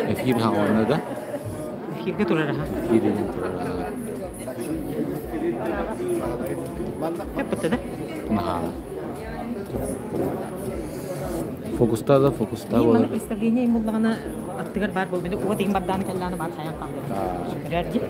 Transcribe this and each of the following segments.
Efir havanı da. Efirge turar ha. Efirden turar. Hep bitti de. Nah. Fokusta da fokusta Mana olur. istediğini imullarını attıgar var bu beni o ding baddan kellanı var sayang kaldı. Şekerci.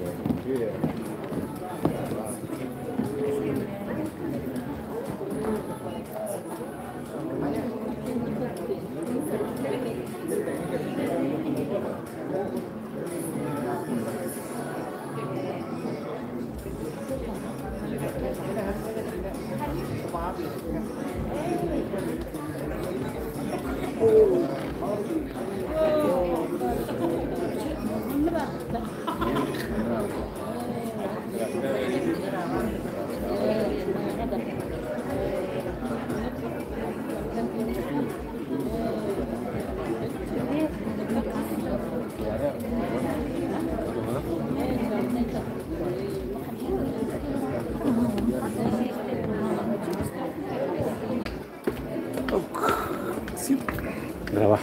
Grabah.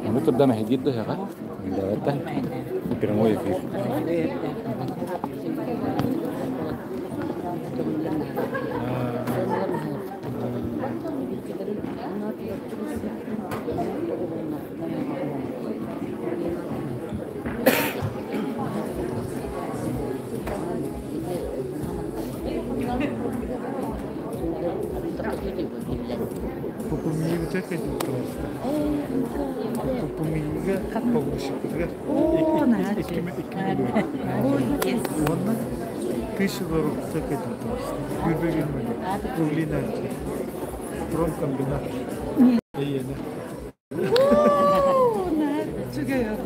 Ini tuh udah mahal gitu ya kan? Udah kan? Pikir mau ya sih. Pupumilga pupumilga pogrushikga Ondan $1000 tekedi. Gürbegin mi? Uvlinati. Pромкомбинат. Eyene. Çıkıyor.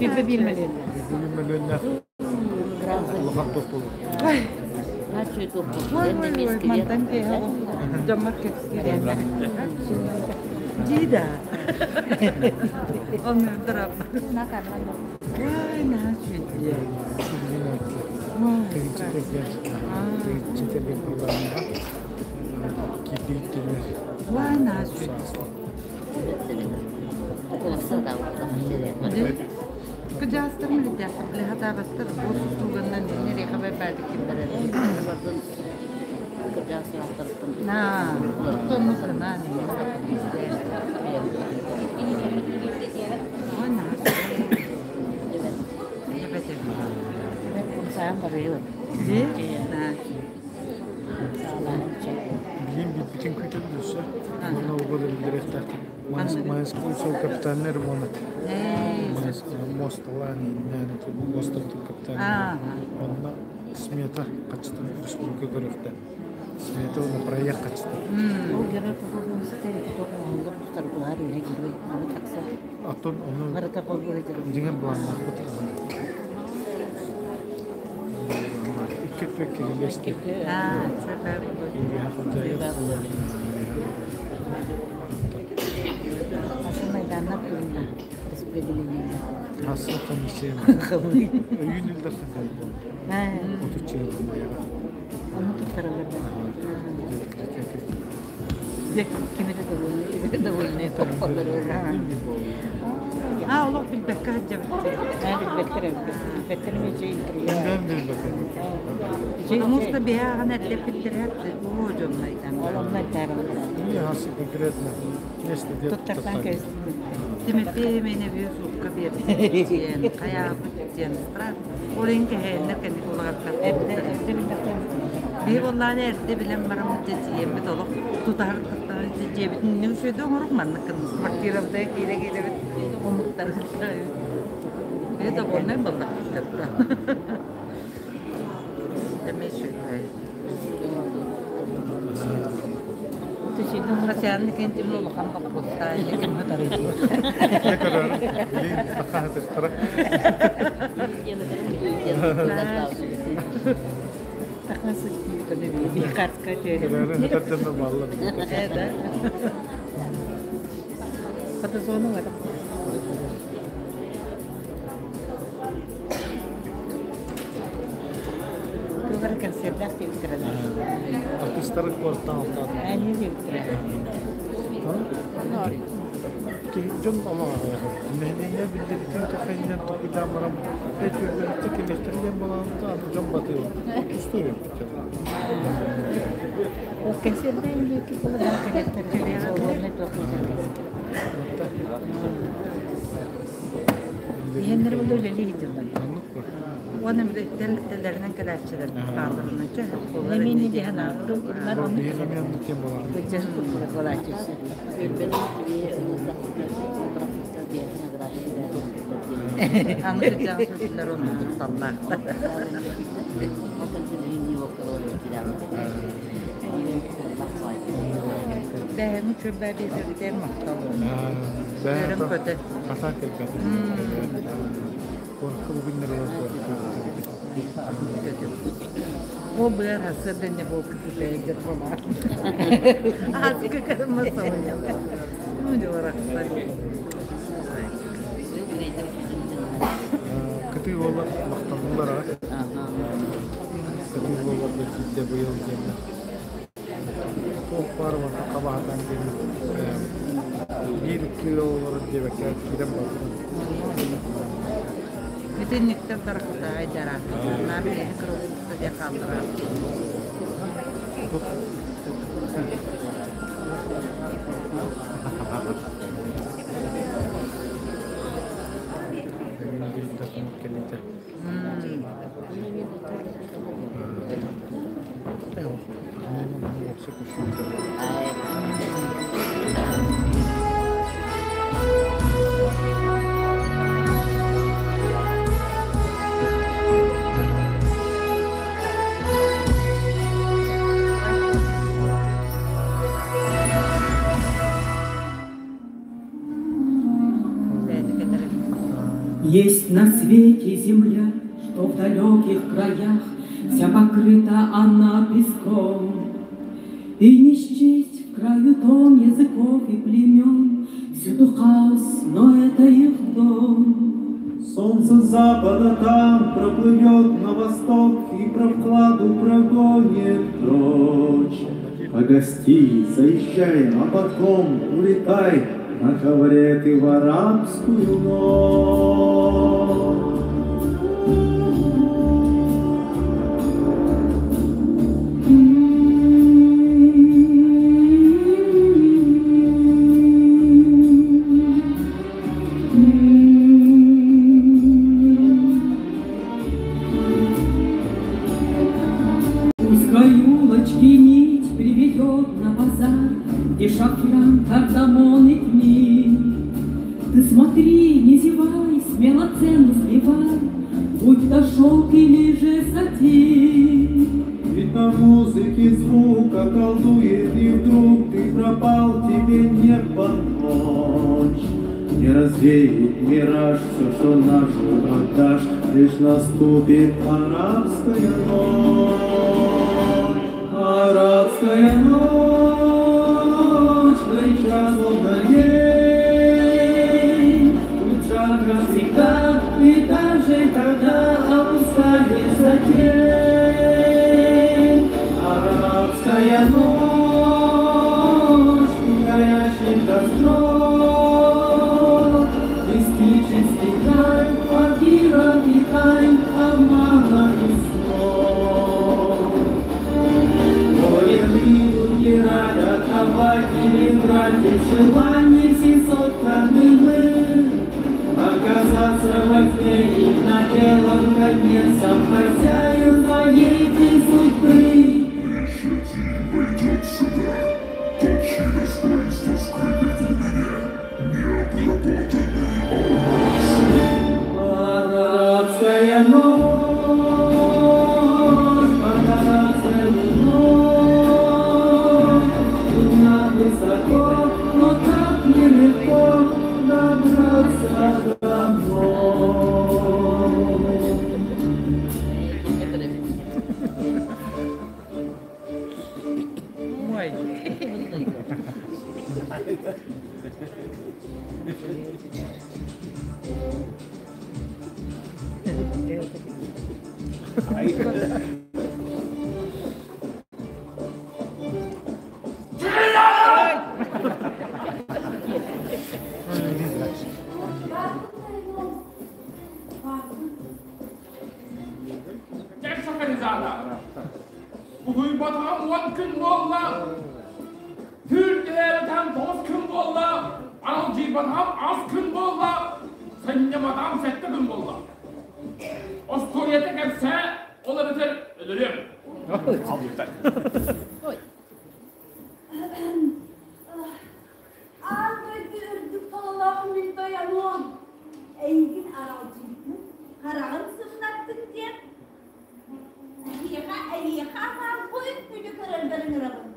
Biz de bilmeliyiz. Bilmeliler. Allah'a toplu. Mantan kayak jamar kecil. Jida. Onu berapa? Makan. Wah, nasi dia. Terinci tekrar. Gidiyor. Wah, nasi. Kejahatan mereka, lihat apa terus tuganan ini mereka berbadik kita. Nah, bertemu kena nih. Mana? Saya beriut. Nah, Bileyim bir bütün kütüldüyse ona o kadar direktör. Maskul sol kapitanlar bunu. Мостолани, мостов капитан. Онна смета качты республика көрөктө. Смета оны проект качты. Ол герат болгон стерек тогон тарбулар эле герой такса. Атын оны Барата болгон деген план акыт. İki kirleşti. Sebep. Aslında meydanlar durumda. Aslında komisyon. Yünülde kızıydı. Otu çığırdım ya. Onu tutarlar. Kimi de oynuyor topları. Allah bir dakika hacım. Beklerim için. Ben de bakıyorum. Musta bir an edip bitirir. Bu hocam meydan. Onlar tarafı. İyi hasıl fikretme. Neyse diye. Tutarsan kes. Timothy mene bir sukka bir diyen kaya diyen strat. Olin ke ne kendi olarak bir vallahi erde bilen maram diyen bir dolu tutar diye bir ne şey de olur mu anlıkın maktirafda kire kire bir umutlar. Bir de bu ne baba tatta. Demek şey. Şimdi merasaan kan tim lo makan kaputta ini kan tadi. Ne kadar? Bileyim. Bakar tara. Karska şöyle. Öyle kadınla bağlı. Evet. Hatta sonu var. Kıvır konserler yaptırırlar. Artistlerin korktan altta. Aynı yaptırırlar. John ama nehniye bildirdikten kafayla topida maram hiç özellikle eleştirilen bağlamda John batıyor. İstiyor. O konserler büyük bir kadar karakterleri zorlanıyor toplayacak. Yenleri bu öyle liderler. Onun bir devletlerinden kadarçılar kaldırılınca eminim ki hani bunlar onu gıcır tutulur kolaycısı. Anlayacağım sözler onu tutarlar. Ben çöpler bezirliklerim aktarım. Ben kötü. Katak elbette. Korku bugünleri var. O birer hasırdan ne bu kızı beğendir falan. Ağzı kıkarımı savunuyor. Bu ne olarak sayıyor? Kötü yollar maktamlar var. Kötü yollar belki bu yol geldi. Çok var var kabahatan geldi. Bir iki yol var diye bekler. Gidem var. Bütün nükte tarafta aydara. Onlar bir kırılmışsa diye kaldırar. Есть на свете земля, что в далеких краях вся покрыта она песком. И не счесть в краю тон языков и племен, всюду хаос, но это их дом. Солнце запада там проплывет на восток и про вкладу прогонит прочь. А гости, заезжай, а потом улетай на ковре ты в арабскую ночь. Узкой улочки нить приведет на базар, где шафран, кардамон и тмин. Ты смотри, не зевай, смело цену сбивай, будь то шелк или же сатин. Ведь на музыке звука колдует, и вдруг ты пропал, тебе небо ночь. Не развеет мираж, все, что нашу отдашь, лишь наступит арабская ночь. Арабская ночь, горяча словно день, луча, как всегда, и даже когда опускается тень. Арабская ночь, горящий костром, мистический край, квартира и тайн, обмана и снов. Gel Sakarızada. Bugün batağım 10 gün bolla. Türkiye'den 9 gün bolla. Anadolu batağım az gün bolla. Senin batağım 7 gün bolla. Ostoriyete gelse olabilir ölürüm. Ağabeydi Allah'ım bir dayanım. Engin aralcıydı. Karağın sımlattın diye. Eyyaka var koyup gücü kararların arabın.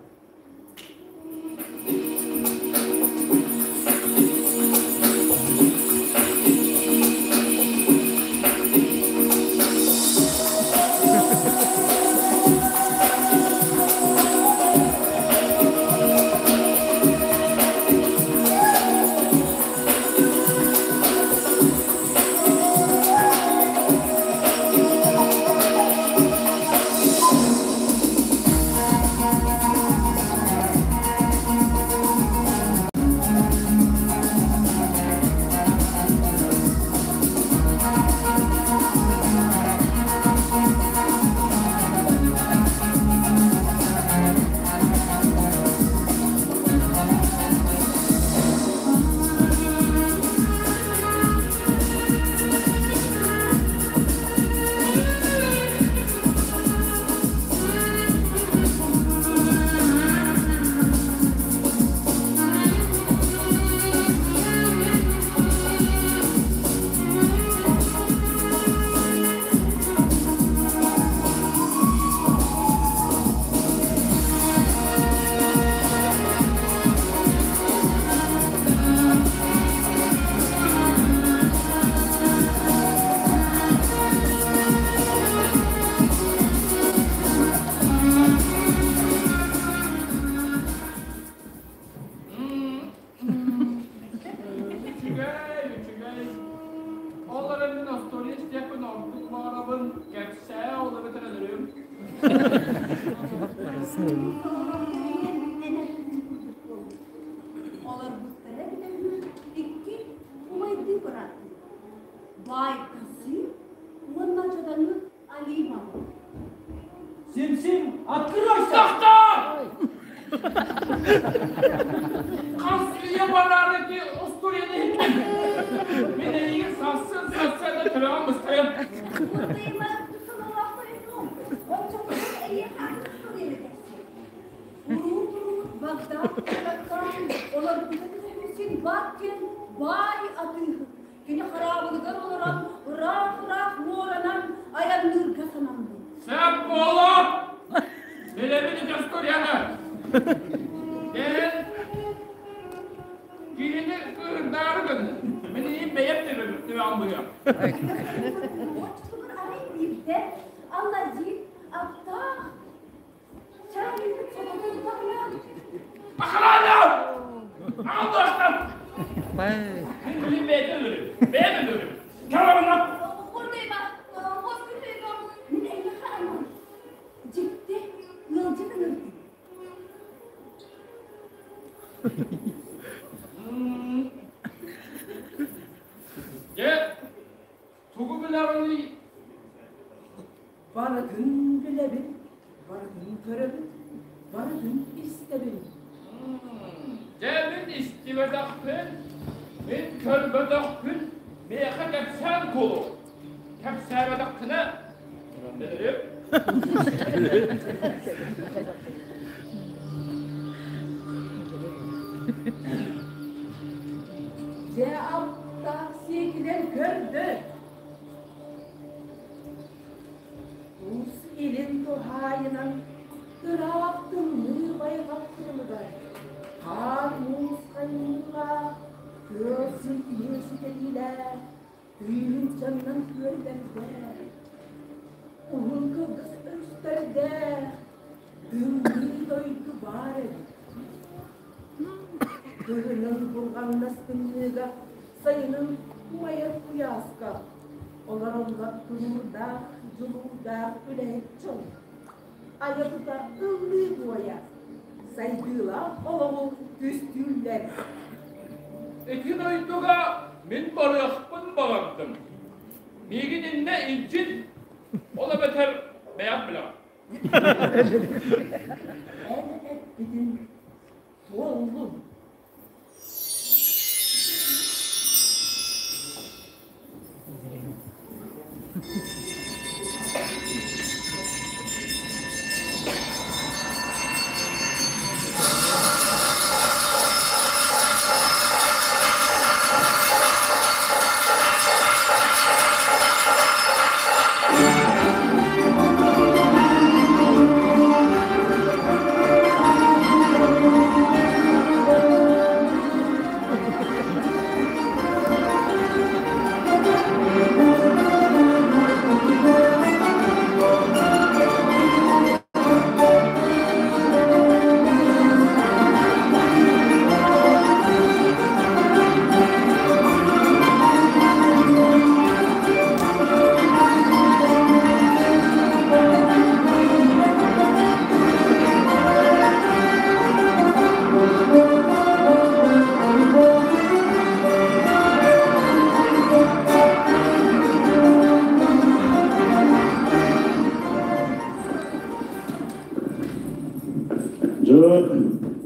Onların nostalji yapın olduk mağarabın geçse olabilir ölürüm. Olur bu sene bir iki umaydı bıraktı. Vay kızı, bundan çoğunluğu Ali Baba. Simsim, akıllı Doktor! Kasliye barardaki Ostoriye'de hikmet. Beni iyi satsın da kırağım mıstayım. Buradayım ben kusura bakmayın. O çok iyi hakkı vereceksin. Vurur bakta, baktan, olur bütün bakın, vay atıyor. Yine harabılıklar olarak, raf moğranan, ayağın nurgasanan. Sen oğlum! Bilemini Ostoriye'ne. Gel. Gelini kırdargın. Beni iyi beğenmiyorum. Devam buraya. Çocuklar arayın bir de Allah'cığım aptal. Çayını çabuk bakma. Bakın hala! Allah'ım! Vay. Benim beğenmiyorum. Beğenmiyorum. Tamam lan. Buradayım ben. Hospital'dayım. Min elini karamam. Ciddi. Yolcu mu? Gel. Tuğu bilerini. Varadın bilebil, varadın görebil, varadın istebil. Gelin istivedaktın. Min kölbedaktın. Meyaka kapsen kolu. Kapsevedaktına. Bilirim. Cevapta sevgiler gördü. Rus ilin tuhayının Kıraktın mürbayı kaptırıldı. Harmus kayınla görsün üniversiteliyle düğün canından görlerinde. Onun kıbrıs üstlerde düğün doydu bari. Kırının bulgan nastınlığa, sayının mayat uyaska. Olar onlar dururda, culuda, ülehek çol. Ayatıda ıllıyı duaya. Saygıyla olamın düstüller. Ekin aydıga min barıqpın bağırdım. Migidinne incin, ola beter beyat bilen. En et gidin, oğlum.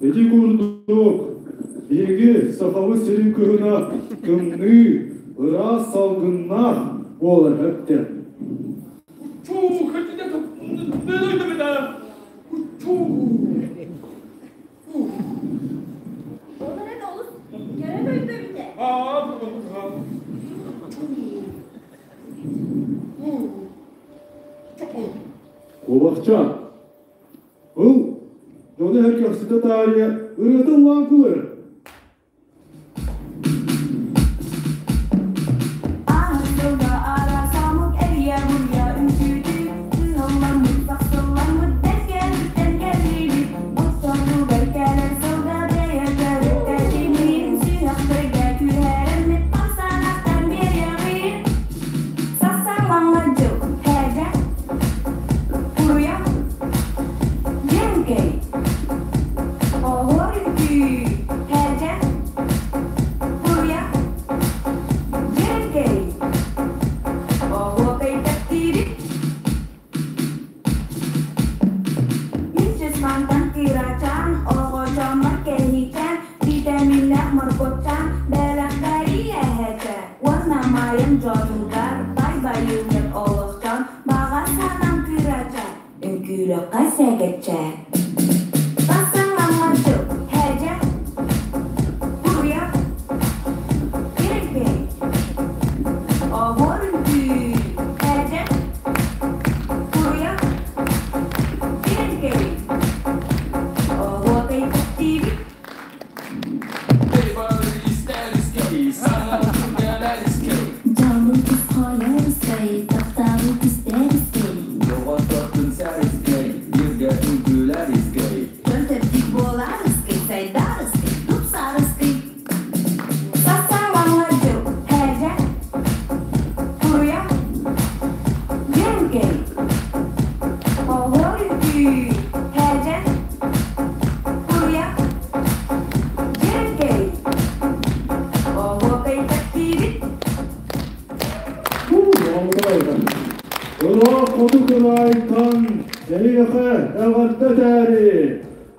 Eti kurduk, birgi safavı serin kıhına, kımnı, ıra salgınlar olur hepten. Çok kötü de ne duydu bir daha? Çok. Onlara ne olur? Göre böyle bir de. Ha. Kovakça, bu, yolu herkesi de tarihe, ırıdın lan kılır.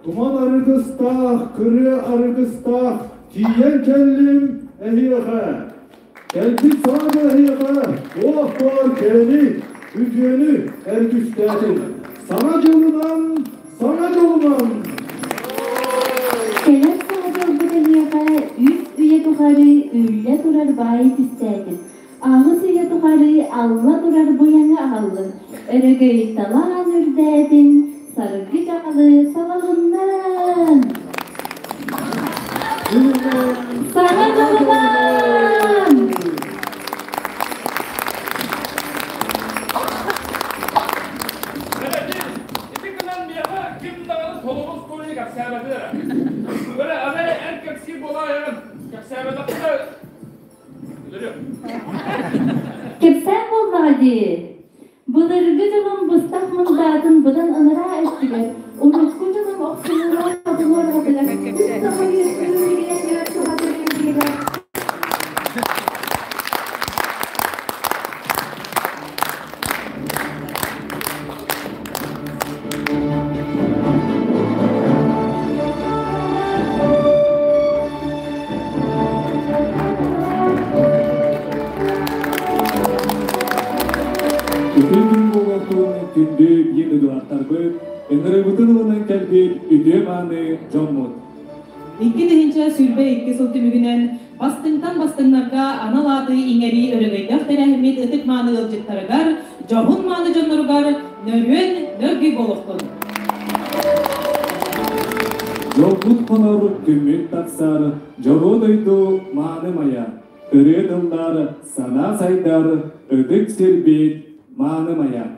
Tuman arıgıstah, kırı arıgıstah, kiyen kellim ehiyehe. Kelpik sana ehiyehe, oh var kelini, hücreni erküstetin. Sana colunan, sana colunan. Selam sana colunan ehiyehe, üst üye tuharı, ülle durar bayit istedim. Ağız üye tuharı, Allah durar bu yana alın. Örgüyü talan ürdedin. Sarıgı çakalı salalından. Sana colunan. Kim dağını solumuz konuyu kapsayamadılar. Böyle adaya erkeksi bu olayın. Keksebe de bilirim. Kepsen bollardı. Bulurgu canım bıstak mındatın budan anıra ettiler. Unutku canım oksunlar adımlar adılar. Mustafa yüzünü giren hatırlayın. Bütün boğazın tündü yeni duvartarbı, enrabıtın olan kelbir üdümanı Jommut. İki dehince sülbe iki sıltümügünen bastınlarga analatı ingeri örügeydak terehimit ıtık manı ılcıktaragar, johun manı jonnorugar, nörüen nörgü boluktun. Jommut konor tümüt taksar, joru duydu manı maya. Örü dıllar, sana saydar, ödük sirbit manı maya.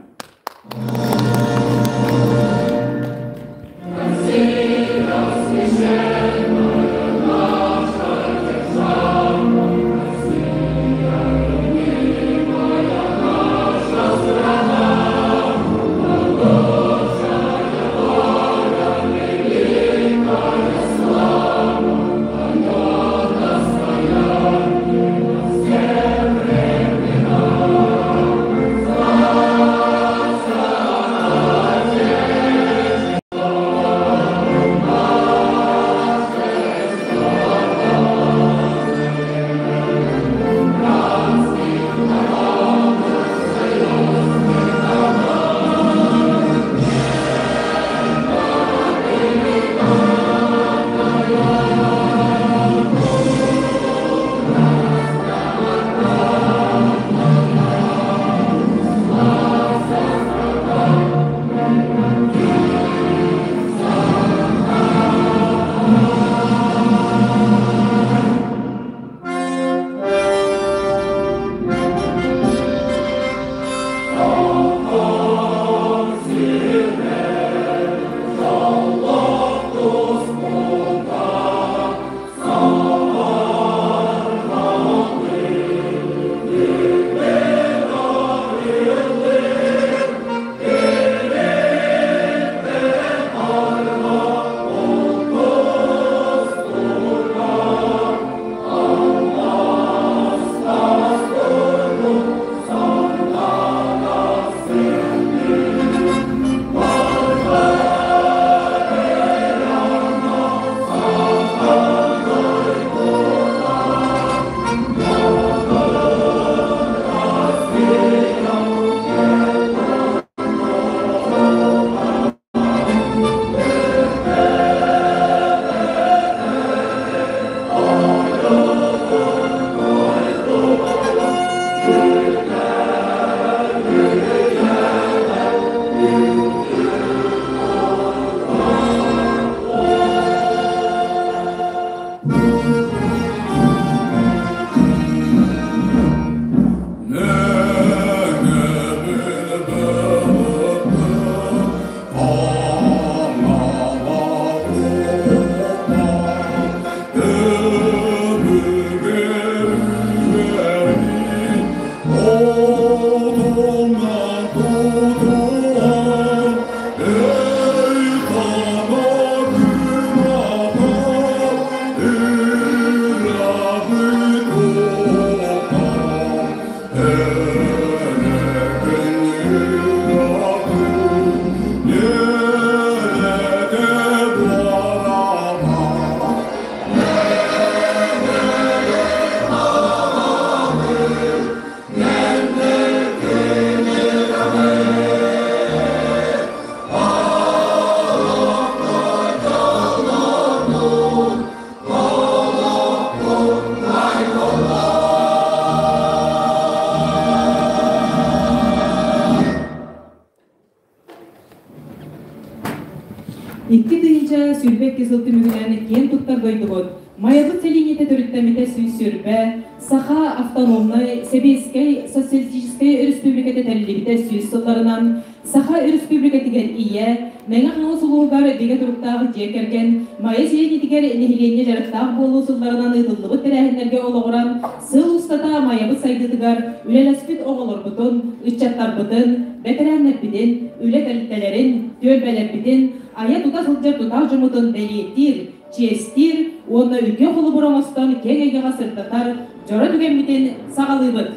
İki deyince sülbek kesilti mügünen kiyen tuttar doyduğun, Маябыт селините төрүттемите сүйсүрбе, Саха автономной Советской социалистической республикате тәлилибите сүйсүлларынан, Саха республикатигер ие, Меңа хаңы сулугар деге туруктагы жекерген, Майя селинитигер нехилене жарыктаг болусулларынан ыдыллыбы терәһиннерге ологоран, сыл устата маябыт сайдыдыгар, үлелеспит оголорбутун, ыччаттарбытын, бетерәннербитин, үле кәлиттелерин, төлбелербитин, ая тута сылжар тута жумутун делиеттир, честир, онна үке қолы бұрамастан кегеге ғасырдатар, жора түгенбітен сағалыбыт.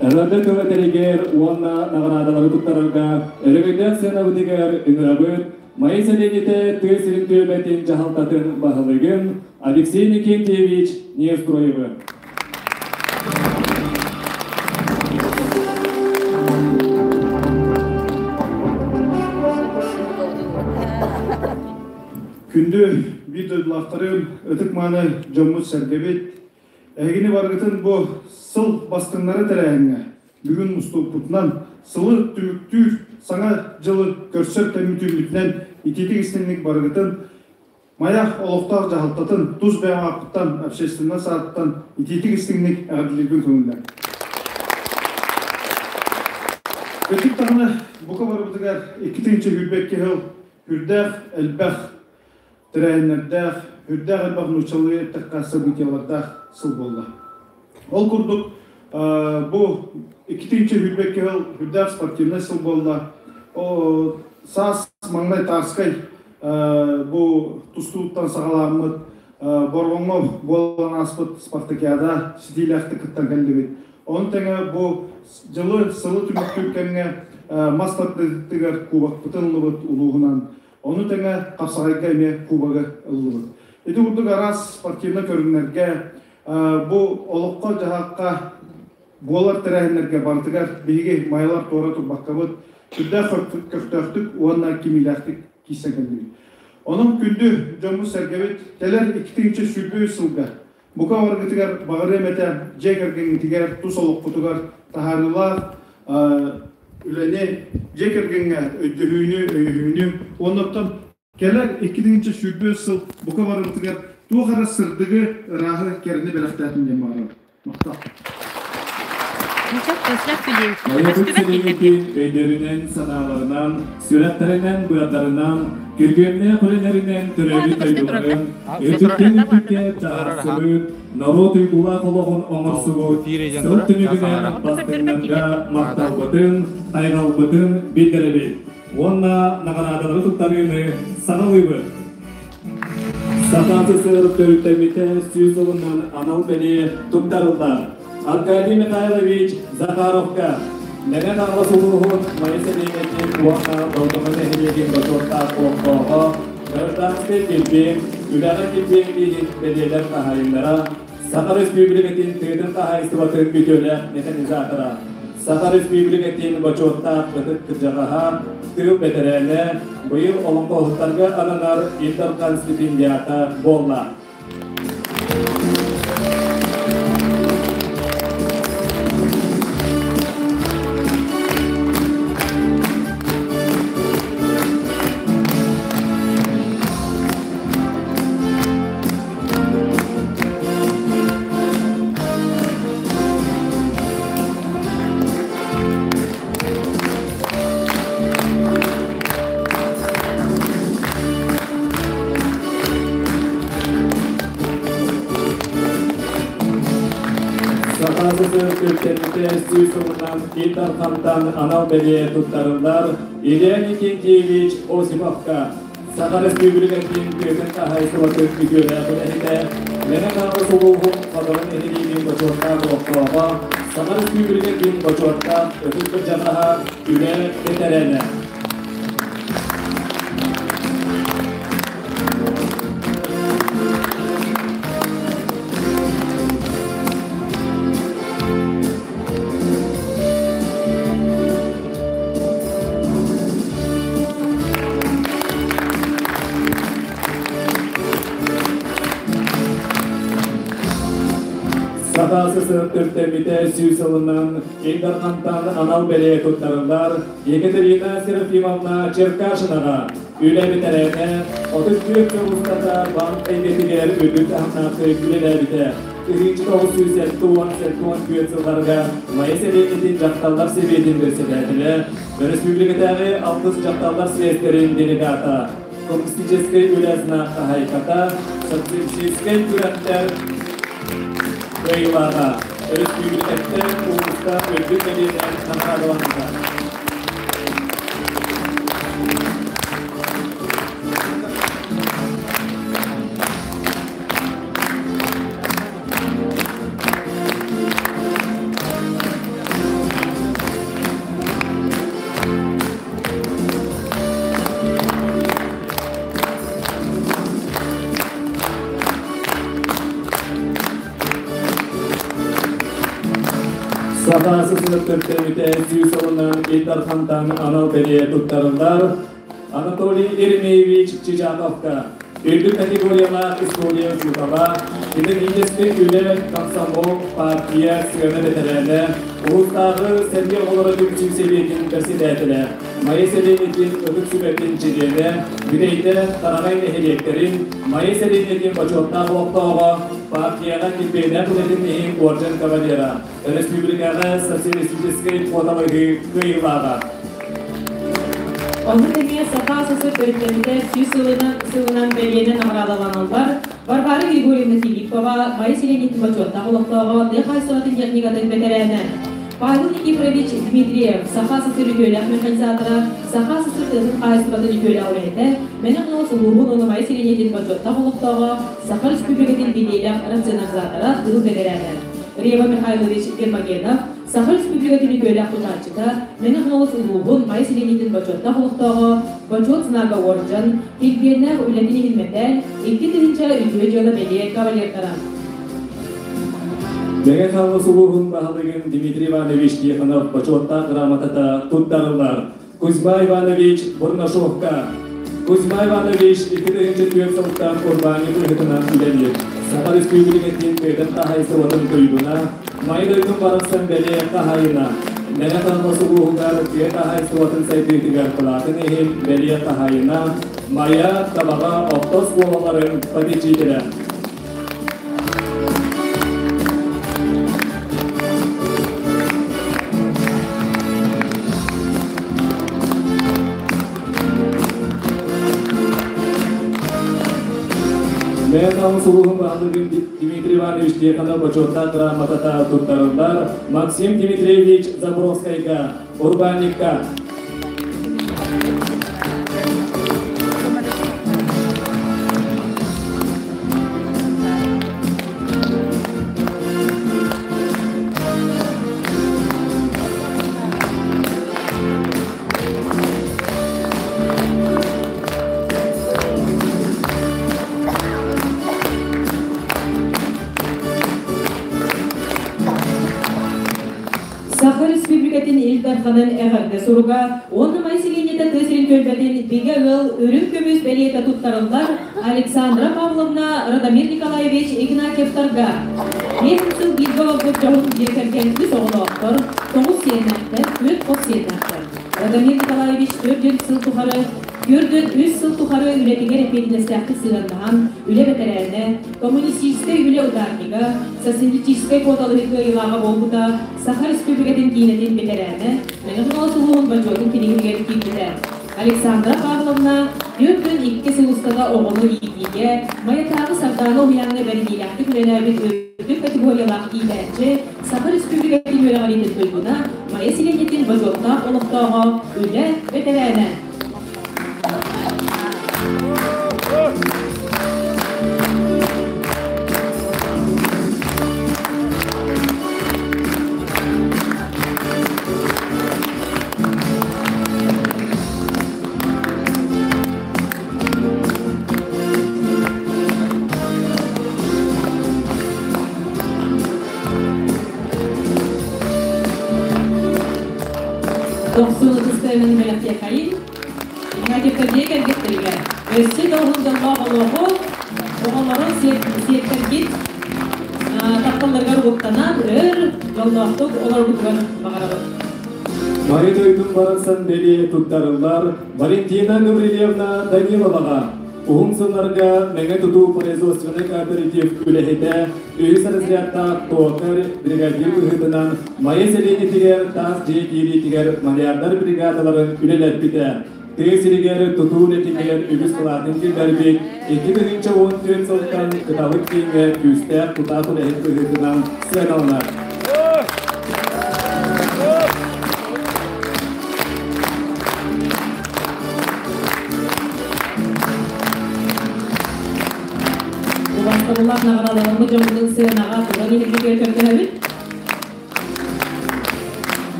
Әрәбі көмәтелегер, онна нағанадалары тұттарырға, әрігіндер сенабыдегер үңірабыт, майы селенеті түйесілін түйеметін жағалтатын бағылығын Алексей Никентьевич Невстроевы. Күнді видеолақтарын өтік маны жомыз сәргебет, әгіні барғытын бұл сыл бастыңлары тәрәңі. Бүгін мұстылпұтынан сылы түміктүр саңа жылы көрсөр тәмітүмітінен итетік істемік барғытын, маяқ олықтар жағалтатын, тұз бәң ақыттан, әпшестіңна сағыттан итетік істемік әғаділердің көңілдер. Өтік тағыны бұқа барбытығар 2-ші хүрбекке ғыл, хүрдәқ, әлбәқ, Тірәйінердәқ, үрдәқ әлбақ нұчалы тәққасы бұтелардақ сыл болды. Ол күрдік, бұл 2-ші үрбекке ғыл үрдәқ спортивный сыл болды. Сас маңнай тарскай бұл тұстуыттан сағаламыд, борғыңы болған аспыт спартакиада сидейлі ақты күттен кәлдігіт. Оның тәңі бұл жылы сылы түмікті өткенге мастаттығар кубақ бұтынлы ұлығынан. Оны тәңі қапсағайға әме кубағы ұлылығы. Еті ұлдық арас спортивны көрінерге, бұл олыққа жағаққа болар тәрәхінерге бардығар, бейге майлар туара тұрбаққа бұд, күрді көқтөқтік, оғанна кемейләқтік кейсәкәлдігі. Оның күнді жомыз сәргебет, тәлер 2-ші сүрбөй сылға. Бұқа варғытығар бағыры мәті жекергенітігер, тұс олық құтығар, тахарылар, Üləne jekергенге өйдігүйіні, онлықтан кәләр 2-ші сүрбі сыл бұқа барылтығар туғара сырдығы рағы кәріні бәліқтәтінден барыр. Мақтақ. Майябыт селенетін өйдерінен саналарынан, сүрәттерінен бұядарынан, кергенне құленерінен түрәбі тайдыларын, өтіктен үтікке жағасыбыт, народ үйдула қолығын оңырсыбыт, сыл түмігінен бастыңнанға мақталбытын, айғалбытын білдірілі. Онна нағанадырғы тұттарыны саналыбыт. Сатасы сырып төріттемете сүйіз ұлынан анал бәлі тұттарылдар. Аркадий Михайлович Захаровка, Нәгән ағылысылығын майыселейметін уаққа болдығын әхелеген башорта қоққоға, Гражданский келбен, үләғі келбен дейін бәделер қағайындара, Саха Республикатын түйдің қағайыстыбатын бүтөлі механизатора, Саха Республикатын башорта бұтық күржағаға, түйіп бәтірәлі, бұйыл олыңғы ұлттарға ананар интерқан стипендията болла. Сүйсімінен Итархамтан анал бәле тұттарылар Илья Никентьевич Осиповка, Саха Республикатын көзін қағайсылатын күгелі әкеләді, Менің ағы сұлуғын қадырын әделеймен бачуатта бұлықтауға, Саха Республикатын бачуатта өтіп бір жағаға үлі бетәрәді. Сатасы сырып төрттемите сүйсілінен Илдархантан анал бәле тұттарылар Екатерина Серафимовна Черкашинаға, üle biterene, 34 Ağustos'ta bank eybetiler ödül ahnaktı güleler biter. Birinci 970-90 yıllarga Mayıseli etin jaktallar seviyedin verselerdiler. Respublikadagi 60 jaktallar siyaslerin delegata, komistической үлязна хайката, социалистической күрәттер Вейлага, республикатта Уруста өдүк элинен таңдалганга. Sahası sınıftırttemide süyüs olunan İldarhan'dan anal beriye tuttarırlar. Anatoliy Ermeyevich Çiçakovka, ödül kategoriyalar İstoliya Çukava, İngilizce üle Komsomol Partiya sığına beterlerle, Uluslararası Sergiye olarak yüksek seviyetin persidetiler. Mayıseli etin ödük sübettin çiğdeyde, Güneyde Karamay ehliyetlerin, Mayıseli etin başotlar oktava, Partiyalar kilbeyler tunetin nehin Orjan Kavalera, Respublikada Sosyalistiskay Fodalıgı kıyılağa. Onu demiye Sahasası Körüklerinde sığınan beliyene namaralananlar, Barbara Grigoriyevna Filipova, Mayıseli etin başotlar oktava, Lekay Suatın Yaknigatın beterene, Pavel Nikiforovich Dmitriyev, Sahasası Rüköyler mekanizatora, Sahasası Tığın Kayısıratı Rüköyler öğrete, Menaknos Uluğun onu Mayıseli etin başotlar oktava, Sakha Respublikatin biliyler rasyonalizatora tığın beterene. Reva Mikhailovich Germagenov, Sakha Respublikatin Rüköyler Kutarçıta, Menaknos Uluğun Mayıseli etin başotlar oktava, Başot Snaga Orjan, Tilbiyenler Ületini Hilmetel, İlki tığınca Ülküve Jola Beliye Kavalertaran. Dengan hal suluhun bahaligin Dmitri Ivanovich Tikhonov Bachotda gramatata tuttarırlar. Kuzma Ivanovich Burnashovka. Kuzma Ivanovich 2004 sılıktan Urbani Bölgetinden ilerleyip, Sakha Respublikatin Beyden Tahayısı Vatın Köyüdüna, Maydaydın Barıksan Beliye Tahayına, Dengan hal suluhunlar Beyden Tahayısı Vatın Saydıydıgar Kulatın Ehil Beliye Tahayına, Maya Tabağa Oktos Boğaların Paticidiler. Menaknos Uluğun bahaligin Dmitri Ivanovich Tikhonov Bachotda gramatata tuttarırlar. Maksim Dmitrievich Zabrovskayga, Urbanikka. Sakha Respublikatin İldarhan'ın eğerde soruga, onu Mayıseli'nde tesirin kölbetin Biga Gıl, Ürüm Kömüz Beliyete tuttarırlar, Aleksandra Pavlovna, Radamir Nikolaevich Ignatevtarga. Mesut'un Gidgolov'da cahun yeterken üç oğlu oktör, 9 siyenakter, 4 siyenakter. Radamir Nikolaevich 4 sıl tuharı, Gördün 3 sıl tuharı ületiger epeyine siyahlı sığınmahan, üle betererine, komünistической üle udarkiga, sosyalistiskay kodalıhıklı yılağa olguda, Sakha Respublikatin kinetin betererine, Menaknos Uluğun Bachotun kinigilgeri kibdiler. Aleksandra Pavlovna, 4 gün 2 sığıstada oğlu yiğidiye, Mayatağı Sardarlı uyanlı berililaklı kürelerden ödül kategoriyalar iyilerce, Sakha Respublikatin yöreğalitin duyguna, Mayıseli'nin Bachotda oluqtağı üle betererine. Doksun kızlarının melekte kayın, İngilizce gelgettirler. Ösü doğrunda bağlığı, oğulların siyekler git, takılırlar uğurtanan, yoldaşlık olar uğurtanan bağırır. Майдойдун бараксан бели туттарылар Валентина Гаврилевна Даниловага Ухумсынларга меңе туту производственный кооператив үлехете үйсі разрядта тоқыр бригадир үхітінен майы селені тигер тас жекири тигер миллиардар бригадаларын үлелет біті. Тесірігер туту летигер үгіз қылатын келдербек 2010 сылттан кыталық кейінге күстер тұтату лехет үхітінен сен алынар. Уластырылар нағыралығымы жоғының сыйынаға туған елге көрдірәбіл.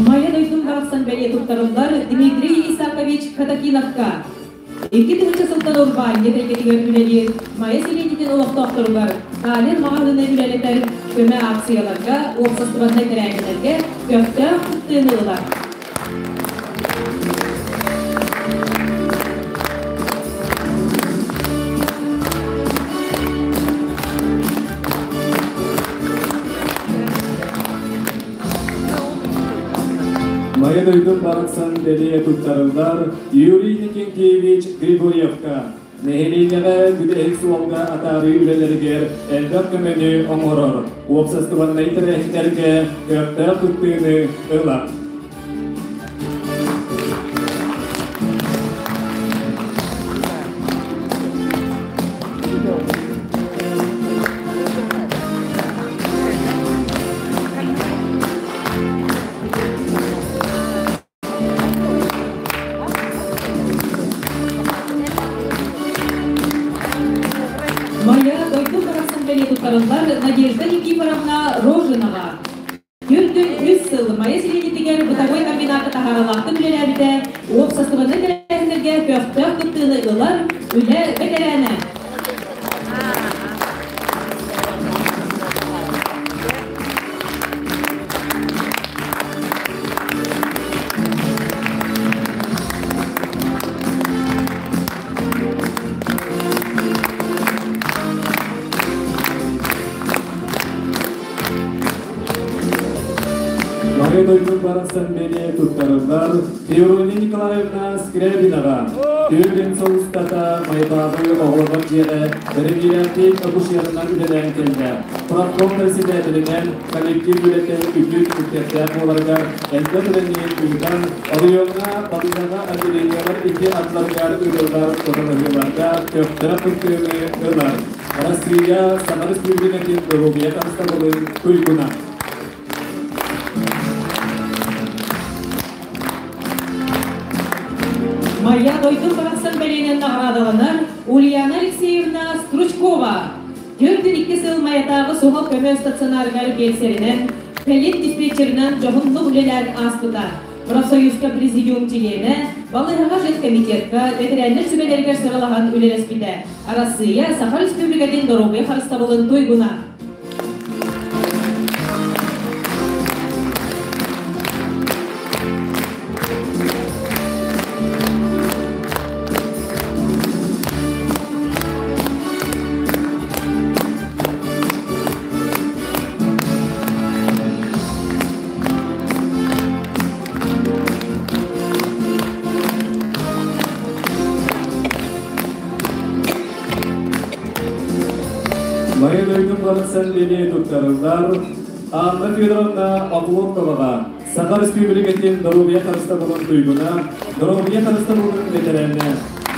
Майя дойдың бағсан бәле тұқтарылар Дмитрий Исакович Катакиновқа. 2-тігінші сылтан орбай нетелгетігер үлелер, майя селенетін олақты ақтырылар. Қалер мағалыны үлелетер көмі акцияларға, оқсастығанды кәрәйінерге көпті құттығынылар. Майдойдун бараксан бели туттарылар Юрий Никентьевич Григорьевка. Нехелинеге күдек суалга атары үлелергер элдат көмені оңорор. Уопсастыван нейтерехтерге көпті құттыны ылар. Надежда Никифоровна Рожинова. Түрдүн 3 сыл майя селенетигер бытовой комбинаты тахаралақты білеләбіде, оқсастығыны кәрәсінерге көпті құттыны ылар үлі бәкәрәні. Майдойдун бараксан бели туттарылар Феония Николаевна Скрябинова. Түрден соғыстата майбағы оғылған жері бірімелерден ұбышерінен үлелен келді. Профком председателінен коллектив үлеті үкілік күттектер оларға әлгі түрінен үйдан алыйонға бағынаға отделениялар ике атларғар үлелер тұрғыларға көптірі құттыны ылар. Россия Самар Республикатын Дорогия Констабылын Кույгуна. Майя дойдың барақсан бәлейнен нағырадығынар Ульяна Алексеевна Стручкова. Түрден 2 сыл майятағы соғыл көмі стационарғар келсерінен пәлет диспетчерінен жоғынлы үлелер астыда. Профсоюзка президиум члены, балыға жет комитетка, ветеринер сүбелерге сырылаған үлелес біді. Россия Сахар Республикатын Дорогия Констабылын Кույгуна. Майдойдун бараксан бели туттарылар Анна Федоровна Оклоповага. Сахар Республикатын Дорогия Констабылын Кույгуна. Дорогия Констабылын ветераны.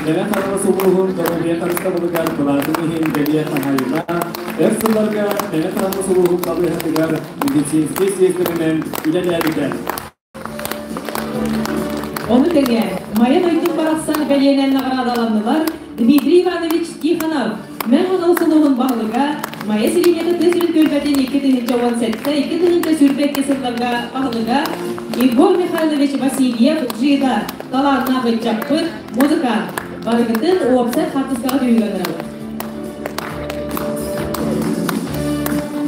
Мене қаралы сұлуғын Дорогия Констабылыгар бұлатынығын бели қағайына. Әрсыларға мене қаралы сұлуғын қабылығатығар медицинский сестерімен үлеләбіді. Onu tege, Майя дойдың барақсан бәлейнен нағырадаланылар Дмитрий Иванович Тихонов. Мен оның сұлуғын бағылыға Майя селенеті тезілін көлбәтен 2-17 2 сүрбек кесілдарға бағылыға Егор Михайлович Васильев жида таларына ғытчақпыт музыкант. Барығытын оопсат хартысқаға дүйгенірі.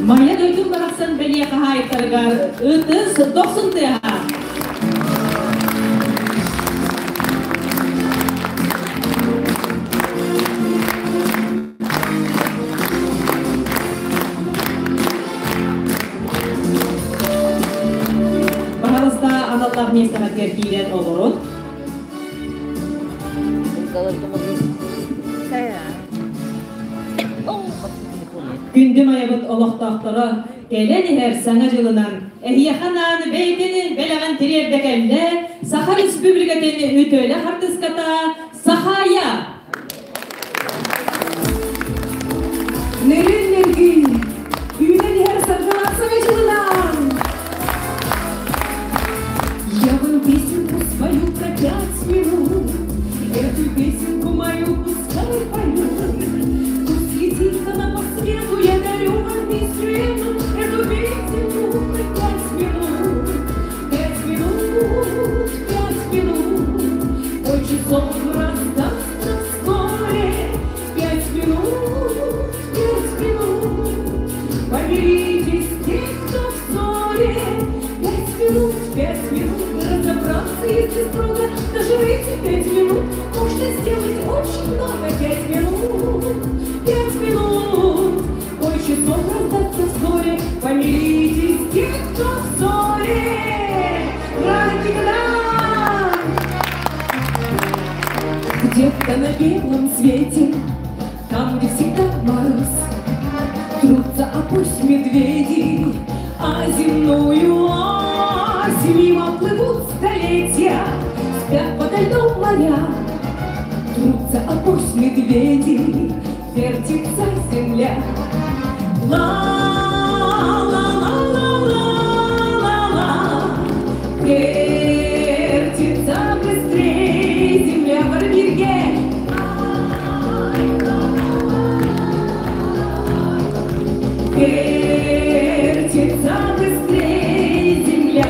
Майя дойдың барақсан бәлей қағайыптарығар ұтыз 90 тыға. analar mesleğe terkilen olurun. Gündüm ayabıt olaqtaqtara gelen her sana jılınan ehyahananı beytini belagan tirebdekelle Saha Respublikatini ötöle hartıskata Sahaya Nerellergi Üyleri her sarılan sana jılınan Я бы песенку свою про 5 минут Эту песенку мою пускай поют Пусть летит она по свету, я дарю вам песню эту песенку про 5 минут 5 минут, 5 минут Ой, часов раздастся вскоре 5 минут, 5 минут Помиритесь те, кто в ссоре 5 минут разобраться, если строго доживите 5 минут, можно сделать очень много 5 минут, 5 минут Ой, часов раздастся вскоре, помиритесь те, кто в ссоре Где-то на белом свете, там, где всегда мороз Трутся опусть медведи, а земную ось мимо плывут столетия, спят подо льдом моря. Трутся опусть медведи, вертится земля. Ла-ла-ла-ла-ла-ла-ла, вертится быстрее земля в орбирге. Вертится быстрее земля.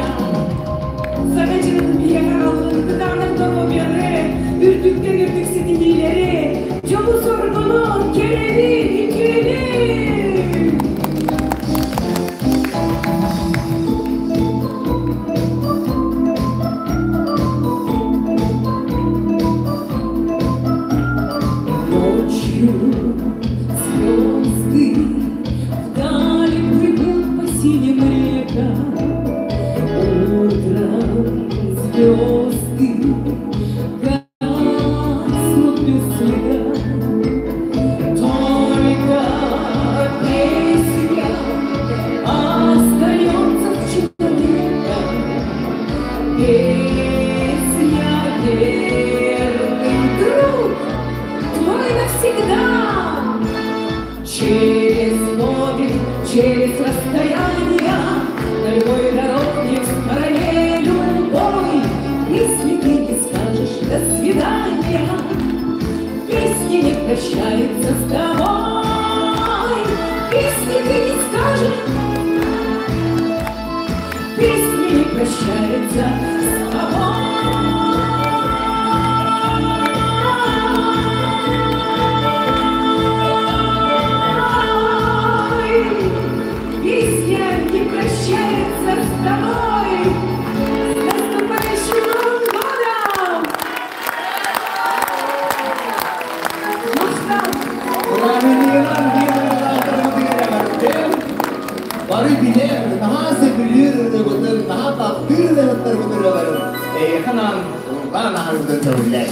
Sakacının bir karalığın gıdanın doğumları, ürtükten ürtük sidinileri, Çoğu sorgunun kerevi ikili. Ночью звезды вдали плывут по синим рекам. Утром звезды гаснут без следа. Только песня остается в человека. Песня верный друг твой навсегда. Через годы, через расстояния, на любой дороге в стороне любой, если ты не скажешь «до свидания», песни не прощаются с тобой. Если ты не скажешь, песни не прощаются с тобой. Песня не прощается с тобой. С наступающим Новым годом! Bari bilir, daha sebilir de götür, daha takdir de götür götürüyorum. Kanan, bana harus götürürler.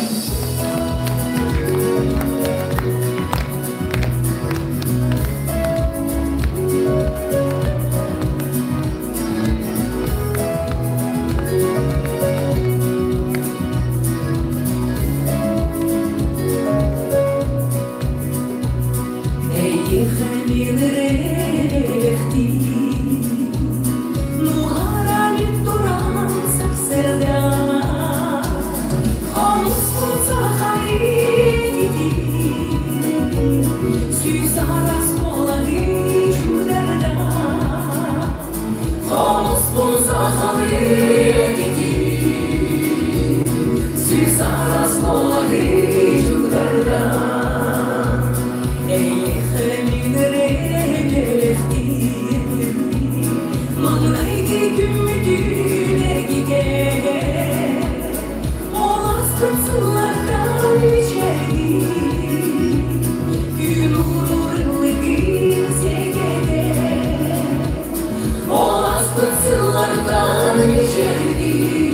Olasın sırlardan geçerdi.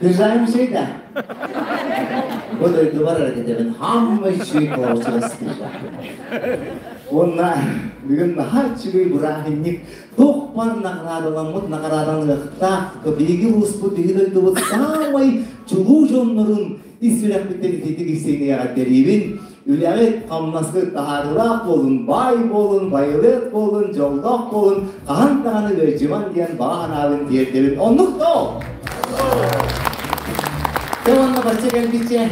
Güzel bir şey de. Bu da duvar hareketimin hamma şey korçalasıyla. Onlar bugün daha çıkıyor İbrahim'lik dokpar nakaradalamak nakaradanlıkta bilgi ruspu bilgi dolu samay çuluğu jonların İsviraklıktan itetik isteğine yaratlarıyın. Ülemet kamnası taharrak olun, bay olun, bayılet olun, joldak olun, kahan tanı ve civan diyen bağın alın diyetlerin onluk da o. Devamlı başçakan bitçe,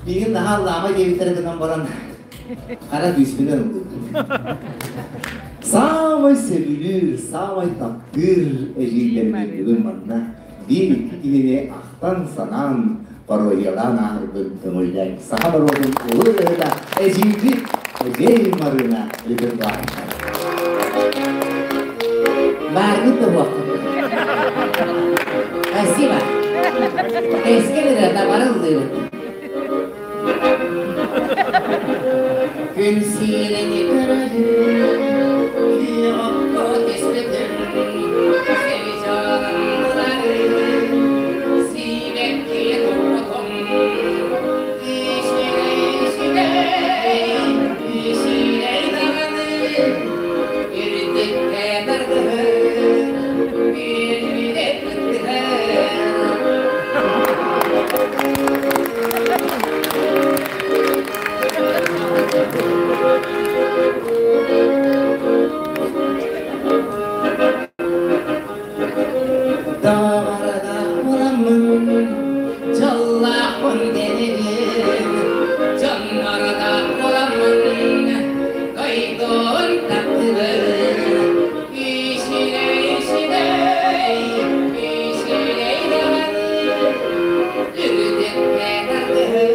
bir gün daha Allah'ıma gelip tarafından baran kara düşmüler oldu. Samay sevilir, samay takdir ejiylerinin bugün bana bir ikilini aktan sanan paroyalan ağırdım tümüyden sahabar olun olur öyle ejiylik ejeyim marına libin var. Bağırdı da vakit. Así va. Es que le da para el dedo. Gün sireni karadır, yoktu teslidir, sevcanları, sivekli tutum, işine dağını, yürüdük kederdir, yürüdük Dağlarda olamın, callahın denirim, canlarda olamın, doydun tatlıdır, işine dağın, yürüdük kederdir,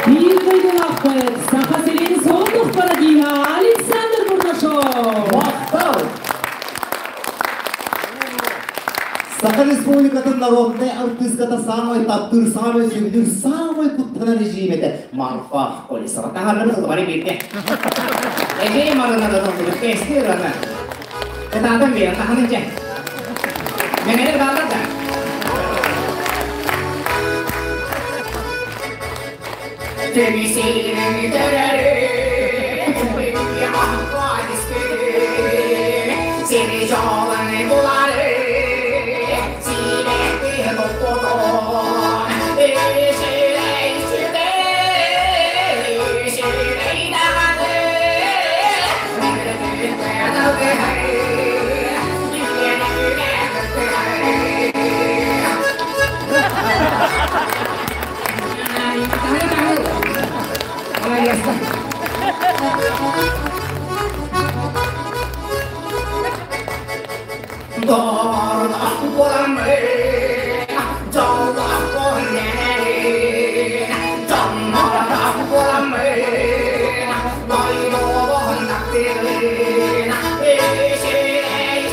Bir duygular Sahasel'in son paradiha Alexander Murtaşov. Вахтал! Саха Республикатын народный артистката самой таптыр, самой сүйдір, самой күттіна режиметі Марфах Колесова. Тағарны бұл бары бетке. Әжей марына да тұңғылы, кәсті ұраны. Это адам бейін, тағанынча. Мен әлі қалдар да. Tübisinin döreri Yağlar istedim Seni yolunu buları Sinekli doktorum Şirey dağını Doğrudan bulamayın, doğrudan bulamayın, doğrudan bulamayın, doyduğun takdirin, şirey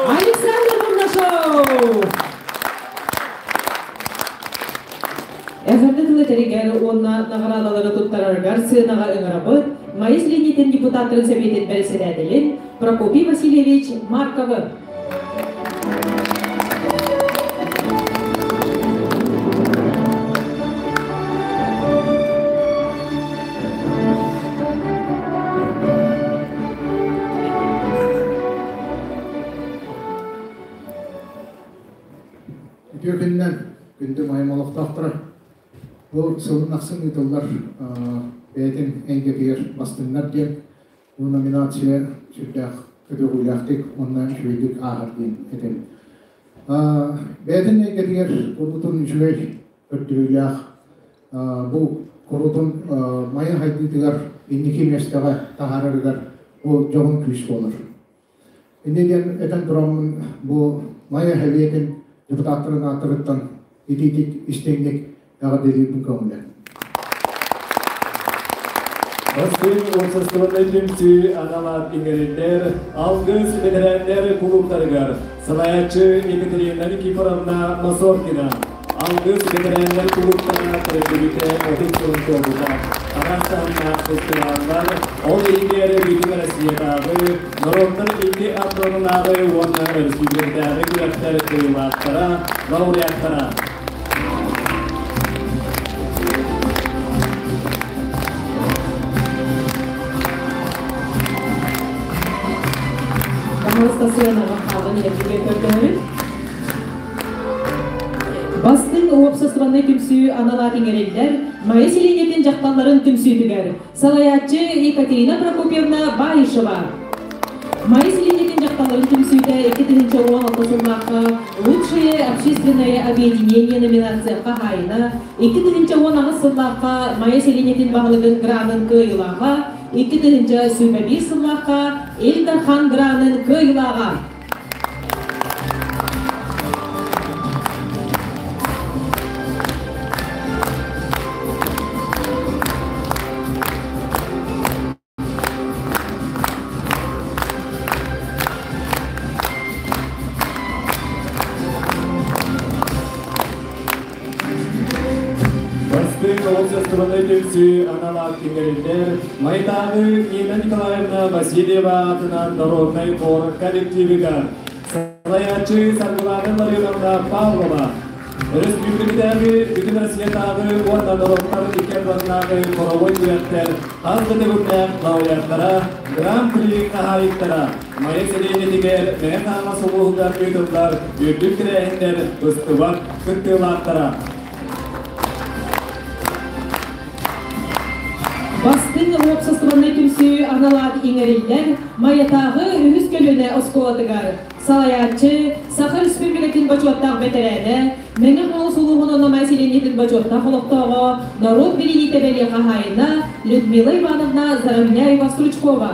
Александр Бурнашов. Эфирде тылы терегер онна наградалары туттараргар сыынага ыңырабыт Майыс Ленитин депутаттарын советин председателин Прокопий Васильевич Марковы. Күнден күнді маймалықтақтыры. Бұл сылын ақсын ұйтылдар бәйтін әңгекер бастыңдар ден. Бұл номинация сүрдәқ күді ғылақтық, оннан шүйдік ағыр ден әден. Бәйтін әңгекер құрутын жүрек өттіріләқ. Бұл құрутын майын хайдыдығар, иннеке местіға тағарырығар, бұл жоғын күш болыр. Иннеден әтен тұрамын бұл майы хәлиетін депутаттарын атырыттан ититик истеңдек яғаделердің көңілі. Бастың орсыстығындай түмсі аналар иңеріндер, алғыз ветерандер клубтарығар, салаячы Екатерина Никифоровна Масоркина, алғыз ветерандер клубтарына тәрбиеті офистерін көбіта, Арастан фестивалдар, ол егері бүтін Россиядағы, Нұротын инди атронынағы онын республикадағы күрәттер қиылаттара, лауреаттара. Бастың обществоны түмсі аналар иңерелдер, Майыс Ленитин жақталарын түмсі түгер. Салаятчы Екатерина Прокопьевна Баишева. Майыс Ленитин жақталарын түмсіде 2016 сыллаққа «Лучшее общественное объединение» номинация қағайына, 2010 сыллаққа Майыс Ленитин бағылығын гранын көйілаға, 2000 Сүбәбир сыллаққа Эльдархан гранын көйілаға. Аналар кеңеріндер, Майтағы Нина Николаевна Васильева атынан Народный хор коллективігі, Салаячы Саргуланы Ларионовна Павлова, Республикадағы бүтін Россиятағы орта народтар икерватынағы хоровой күрәттер, азғыды күрнәк лауреаттара, гран-при қағайыттара, Майыс Ленитигер мән ама сұлуғдар өйтімдар, өйдік кірәйіндер, ұстывақ күттілаттара. Бастың обществоны түмсі аналар иңерелдер, Маятағы үміс көліне оскуатығар. Салаятчы, Сахар Республикатын бачуаттақ ветераны, Мәңі қол сұлуғын Майыс Ленитин бачуаттақ олықтағы народ белените бәле қағайына Людмила Ивановна Зарамняева Стручкова.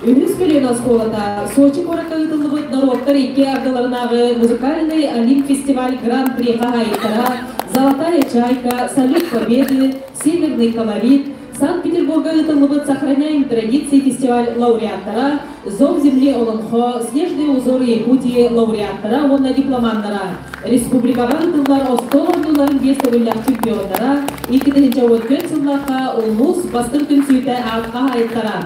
Ühüs Kölön Осколата Сочи Коракагытылыбыт народтар икки ардыларынагы музыкальный Олимп фестиваль Гран-при Хагайкара, Золотая чайка, Салют Победы, Северный колорит, Санкт-Петербурга гытылыбыт Сохраняем традиции фестиваль лауреаттара, Зов земли Олонхо, Снежные узоры Якутии лауреаттара, онна дипломаннара, Республикага гытыллар Остол ордуларын бестовыйлар чемпиондара, 2010 сыллака Улмус бастыр күн сүйті артқа айттара.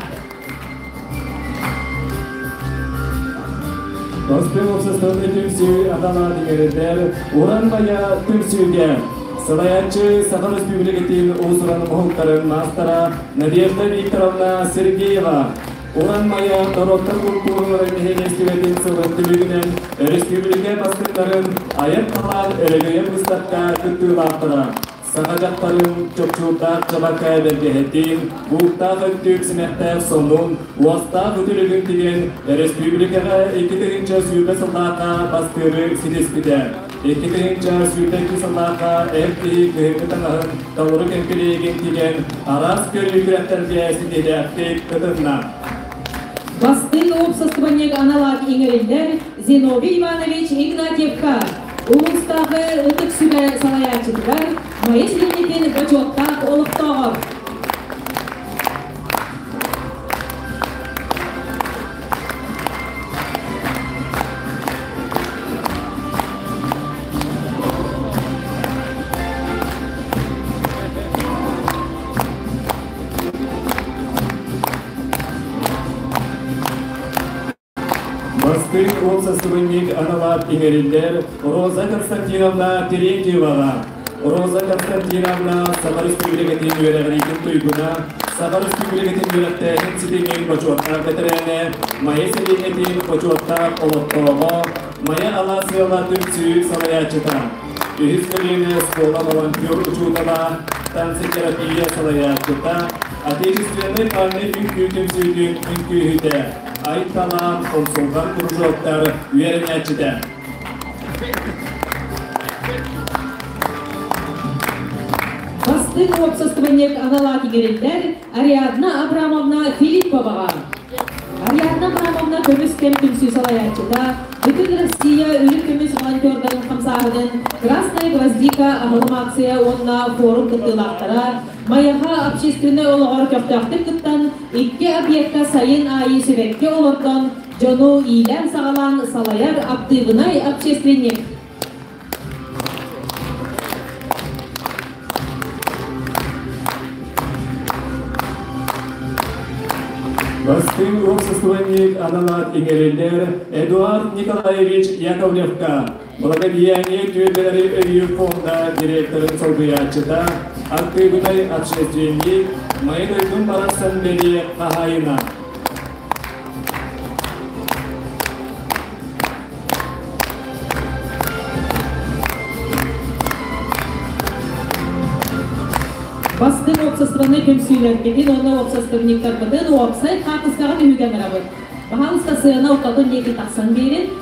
Оспелов составный тümsü adama diğerler Uranmaya tümsüge Сылаячы Сахан Республикатын Узранын Мохуттарын мастара Надежда Викторовна Сергеева Уранмая Народтар культуралары механистиветін сылын түлігінен Республика басқыттарын аяқ қалан өрегейен мұстаққа күттілақтыра. Сағажақтарын чөпчултақ жабаққа бергехеттен, бұлттақ өттік сімәқтәк сонын, уастақ өтілігін деген Республикаға 2-ші сүйбе сылдаққа бастыры сидеспіде. 2-ші сүйбе сылдаққа әртігі күйіргі таңағын талыры кәмкелеген деген арас көрілгірәттерге сидедәқтік күтірна. Бастын обществоник аналог иңерелдер Зиновий Иванович Игнатьевка. Улустағы ұтық сүбе салаячытығар, майыс ленетін бачоттақ олықтағыр. Бастын обществоник аналог иңерелдер Роза Константиновна Терентьеваға. Роза Константиновна Саха Республикатын өрәғінетін тұйгына, Саха Республикатын өрәқтәйін сетенген бачуаттақ бәтірәне, майы селенетін бачуаттақ олықтауға, майы аласыяла түмсі салаячыта. Үхіз көліне скола волонтер учутала, танцтерапия салаячыта, отечественный парный үңкі түмсүйдің үңкі үйді. Айтталам консулгар кружоктар үйеренячыда. Бастын обществоник аналог иңерелдер Ариадна Абрамовна Филипповаға. Ариадна Абрамовна көміс кем түмсі салаячыда, Bütün Россия өлі көміс волонтердарын қамсағының Красная гвоздика ағылым акция онна форум күттілақтара, Маяға общественный олығар көптіқтік күттен 2 объектка сайын айы сөбекке олырдан жону ийлән сағалан салаяр активынай общественник. Бастын обществоник аналог иңерелдер Эдуард Николаевич Яковлевка. Благодеяние тюрьмеры Ильи фонда директорын солбыячыда активный общественник Майдойдун барасан бери Ахайна. Бастын обществоны көмсүйлер кетен, оны обществовниктар бұдын, опсай қақыстаған үйген рабы. Бағалыста сыяна ұқтатын некі тақсан берін.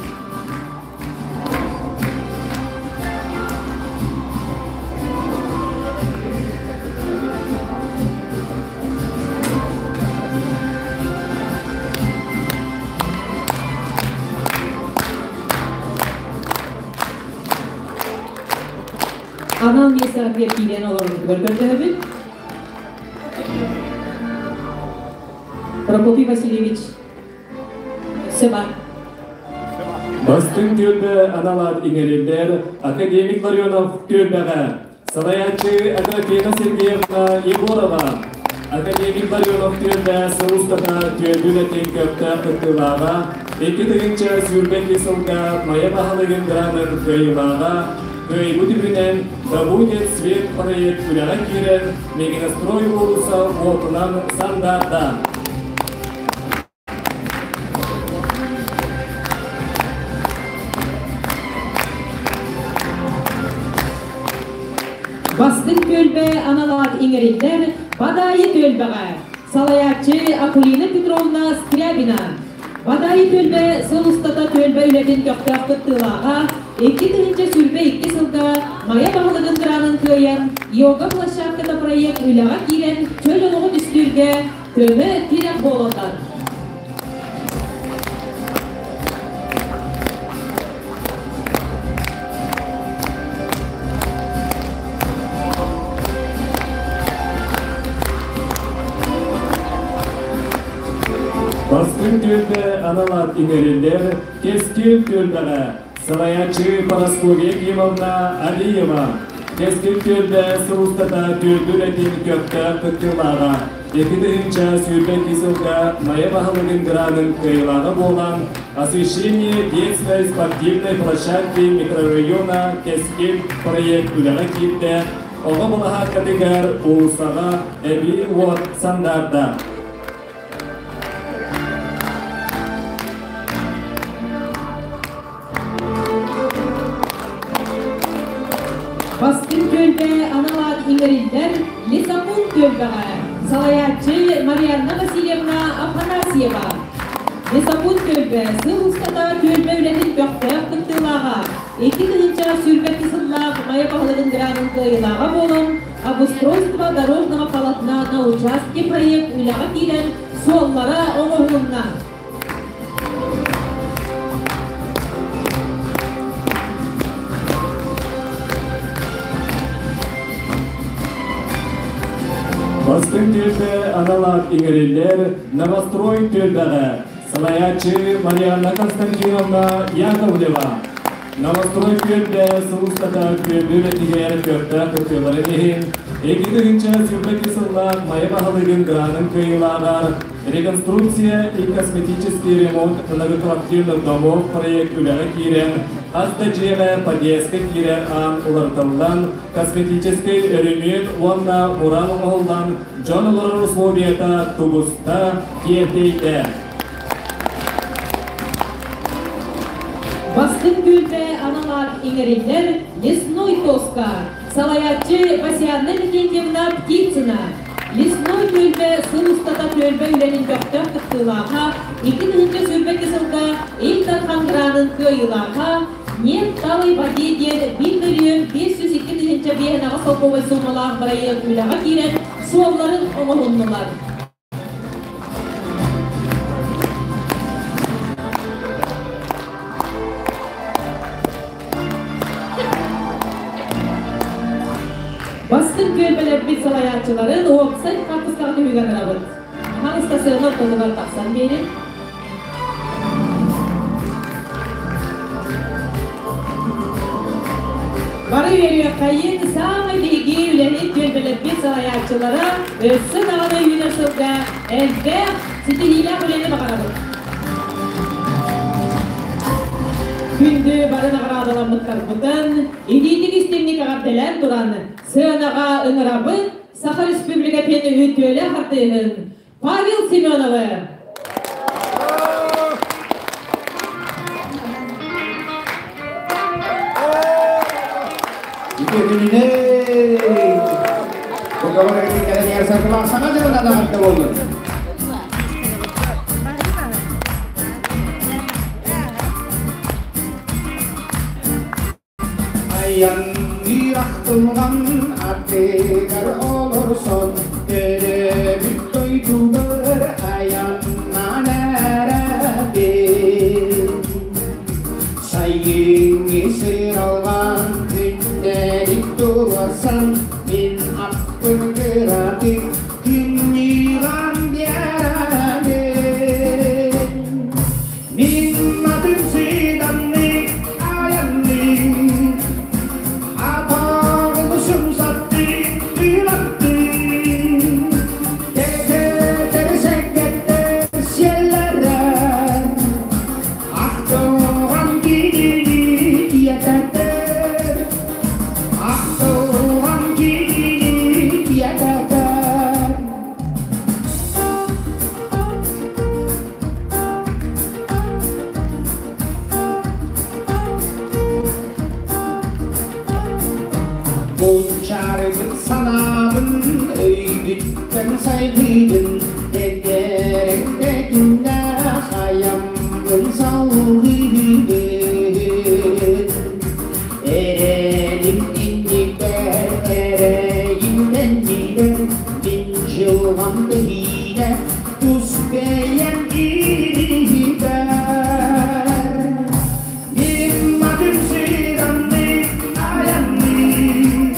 Анал месар беркиден оларын көргөндөрбүн. Прокопий Васильевич Себа. Бастын тюрьмі аналар иңерелдер академик Ларионов тюрьмеға. Салаячы Аграфена Сергеевна Егорова. Академик Ларионов тюрьмі Сылыстата тюрьмілетін көпті қыртылаға. 2-ші сүрбек есілға мая бағалығын гранын көйілаға. Көй бұдыбінен «Будет свет» проект үляға керен мегенастрой болуса отынан сандарда. Бастын көлбе аналар иңерелдер Бадайы көлбеға. Салаячы Акулина Петровна Скрябина. Бадайы көлбе Сылыстата көлбе үлетін көқтіқ күттілаға. 2-ші сүрбе 2 сылда мая бағылығын қыранын көйен, йога площадкада проект үліға керен чөл олығы үстірге көмі тирек болудан. Baskın tölbe analar ineriller, keskin tölbele, Salayatçı Paraskovya Kimovna Aliyeva, keskin tölbe Sıvustata tölbüretin kökte kıtkılağa, Ekidincha sürbet изылга моя bahалыгын гранын кыйлағы болан освещение детской спортивной площадки микрорайона кескин проект үләгә китте. Оға бұлаға категар улсаға әбі уат сандарда. Baskın tölbe analar iңерилдер Лисапун tölbeға Salayatçı Marianna Vasilyevna Афанасьева. Лисапун tölbe Sıvыстата tölbe ületin kökte kıttılağa. Eki kılınca sürбет ысынлақ мая бағылығын гранын кыйылаға болын, обустройство дорожного полотна на участке проект үлаға кирен суаллара оңығылына. Baskın tölbe analar iңерилер Новострой tölbeға Salayatçı Marianna Konstantinovna Яковлева. Новострой tölbe Sıvustata tölbe ретигер kökte kıtkıları ehin. Ekidincha sürbet ысынлақ мая бағылығын гранын кыйылаға. Реконструкция и косметический ремонт многоквартирных домов проект үләгә кирен. Аздачева подъездка кирен ан улартылдан косметический ремонт ванна мурал оңылдан жонылар условията тубуста киетейді. Baskın tölbe analar iңерилдер Лесной тоска. Salayatçı Vasyanna Никентьевна Птицына. Лесной tölbe Sıvыстата tölbe ülenin kökte kıttılağa. 2000 sürbet ысылга Эйдар хангранын кыйылаға. Нет талый бадедер 1.502 бейінаға салковай сумалар барайын үлаға кирен суалларын оңығыннылар. Baskın tölbeler bir salayatçıların oğupsayt kapıslarını hüyganırabıd. Hanıstasığını ortalığa taksan benim. Barı veriyor kayın sağma bilgi ülenip tölbeler bir salayatçılara ölsün ağına yünasılda elde stiliyle öleni bakarabıd. Күнді барына қарадыламыттар бұдан, едейдік істемнік ағабделер тұран, сығанаға ұңырабы, Саха Республикатені өтөлі қартығын, Павел Семеновы. Икетініне, бұқабар әкеткені әрсатылар саға жығын адаматты болды. Yang dirahtulan ategar olursun Dere büttoy duvar ayan nanarade Sayın esir algan gündelik duvarsan Min akkın kıratik dinliran diyarade Min adım sidanlik ayanlik Buncarın sanamın öydükten saydıydın Ederekte günler hayamın sağlıydın Erelim indikler ereyimden gider Bin yılvan hile tuz beyen gider Bin adım siranlık ayanlık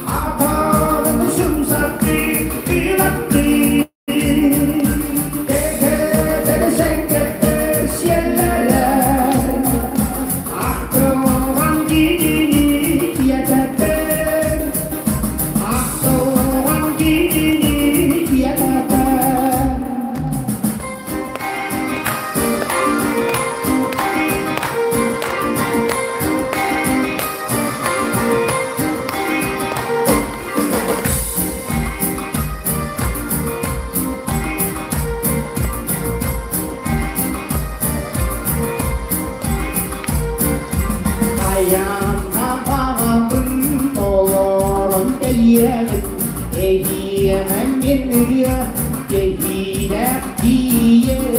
Aparın sumsatlık kılatlık yemen geliyor Gehine diyelim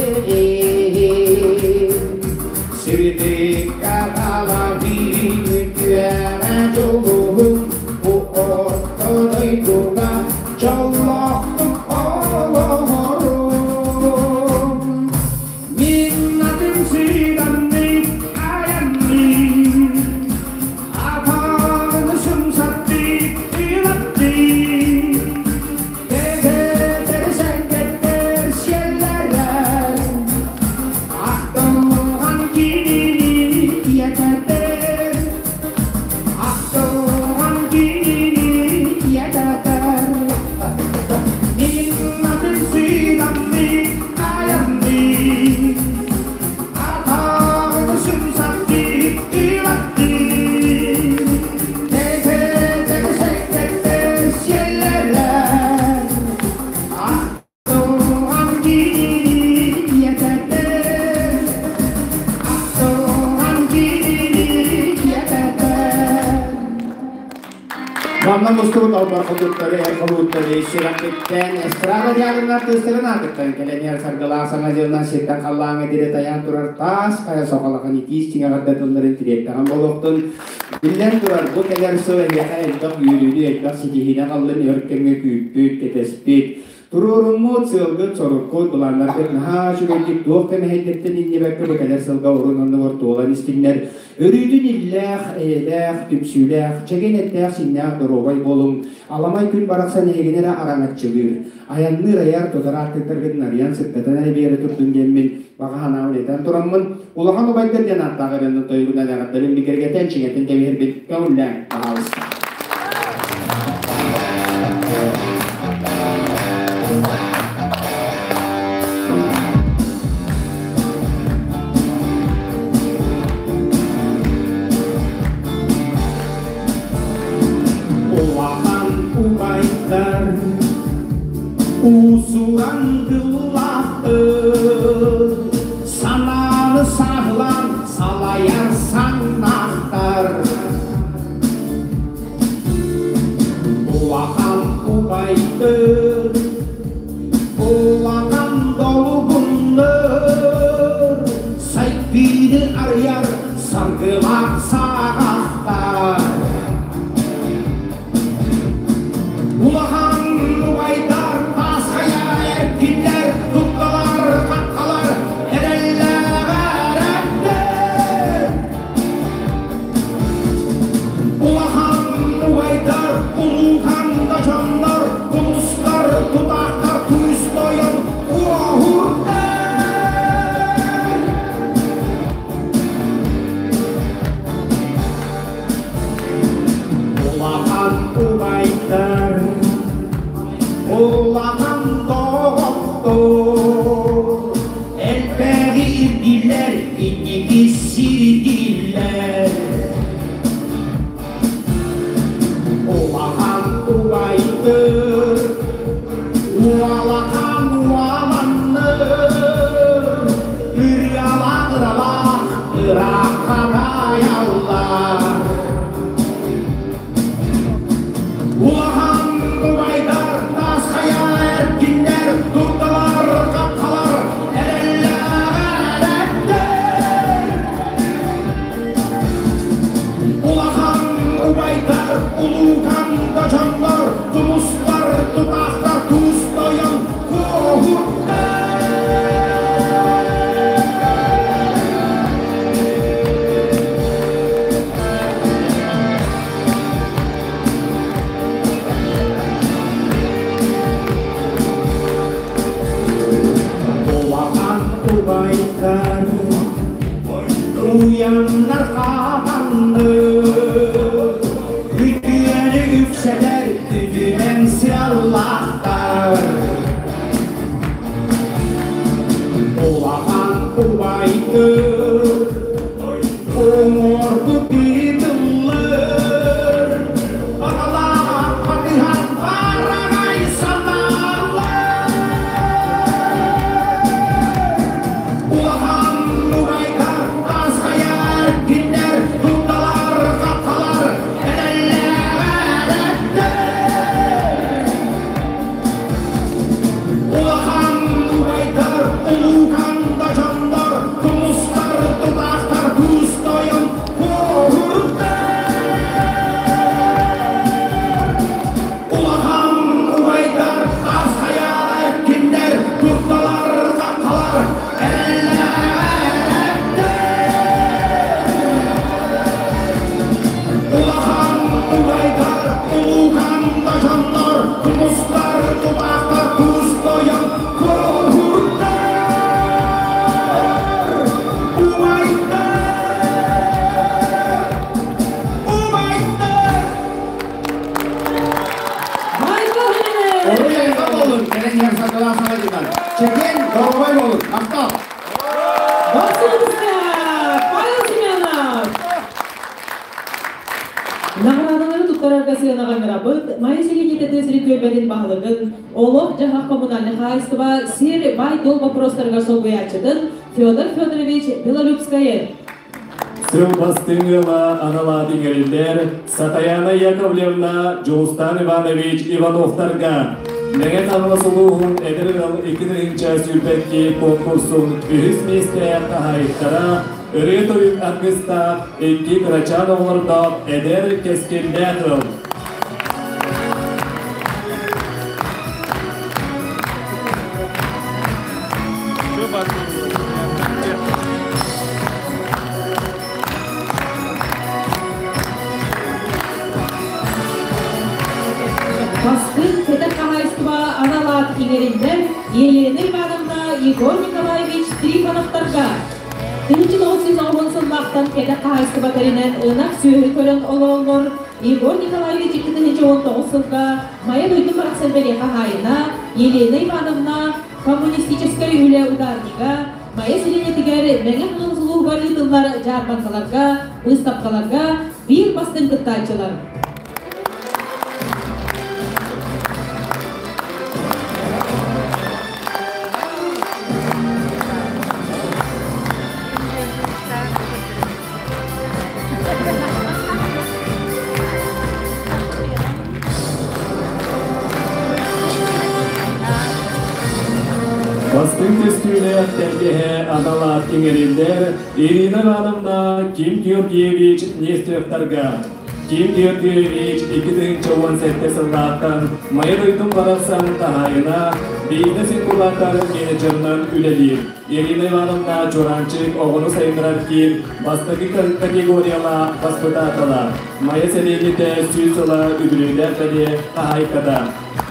Sırdık kanalar büyüklere dolu Bu ortadaydığa Çallaktım ağlarım Minnatim sidandik ayandik Atanı sımsattik ilattik Gezer sengetler şellerler Aklımhan gini yeter Aklımhan gini yeter Minnatim sidandik ayandik Atanı sımsattik ilattik Gezer sengetler şellerler Aklımhan gini yeter Aklımhan gini yeter Ramlan Mustafa'nın albar kudurtları, kudurtları, şiraklıktan, estrada diyarından tüstürün artıktan Keleniyar sargılar sanacılından şekten kallan edire tayan turar tas Kaya sokalakan itis, çingakat onların direkten boluktun Bilden turar bu keler söyle yaka eldak yürüdü eldak sikihine kallın örkenge küyüttüt ketespit Tururumut sılgıt sorukut bulanlar kırnaha şürelik doğuk temeheddetten inni bekle bekeler sılga urunanlı ortuğulan iskinler Örüdün illah, eyllah, tüpsülah, çegen etlah sinnah dorobay bolum Alamay kün baraksan egenere aranatçılır Ayanlı rayar todar artıktırgın arayan sıkkatan ele beri turtun gelmin Baka hanavun eten turamın Ulahan obaydır den attağırını toygun adagatların bir gergeten çingetin temihir bir kavullan Ahavuz Usuran kılahtır Sananı sahlan salayar sanahtar Ulakan ubaydır Ulakan dolu bunlar Saykbini arayar sargılak sağahtar Ulakan ubaydır Giller, tutkalar, katkalar, ereller, erenler Ulahan, uvaydar, ulukan da canlar Kuluslar, tutaklar, turistoyan, uahurlar Ulahan, uvaydar, ulakan Elberi diller, inniki sirdiller Ulahan ulaydır Ualakan ualanır Iryalan ıralak, ırakan ayallar Ulahan ubaydar, tas kaya erkinler Turtalar, kapkalar, ereller, erenler Ulahan ubaydar, ulukan da canlar Tumuslar, tutaklar, tustoyan Çeken Doğubay olur. Aptal. Basınızda Pavel Semyonov. Nağaradanları tuttararga sığınağanlara bıt, Майселенете тесри төбеден бағылығын, олық жағақ коммунальный хайстыва сер бай дол вопростарға солбуячыдын Федор Федорович Белолюбская. Сылбастыңыла аналады герилдер Сатаяна Яковлевна Жолстан Иванович Ивановтарға Менге танылысылуғын әдіргіл 2-ші сүрбетки конкурсын үхіс местер қағайықтара Өрет ойын атқыста 2 қырачан оларда әдір кескендәтіл. Бастың Петр Қағайстыва аналат кеңеріндер Елена Ивановна Егор Николаевич Трифоновтарға 1910 мақтан Петр Қағайстыва кәрінен ұнақ сүйі көрін олығылыр Егор Николаевич 2019 жылға Майя Дойды Мараксенбере Қағайына Елена Ивановна коммунистическая үлі ударниға Майя Селенетігер мәңін ұлғылу ғаритылар жарбанқаларға, ұстапқаларға бір бастың күттайчылар. Бастың төстүйлі тәрбие аналар кеңерілдер Ирина Ивановна Ким Георгиевич Нестеровтарға. Ким Георгиевич 2017 жылдақтан Майыройдың барақсан тағайына бейді синкулатар менеджерінің үлелер. Ирина Ивановна Жоранчик оғыны сайынырар кейін бастығы категорияла баспытатыла. Майя селенеті сүйсіла үділілер кәде тағайқада.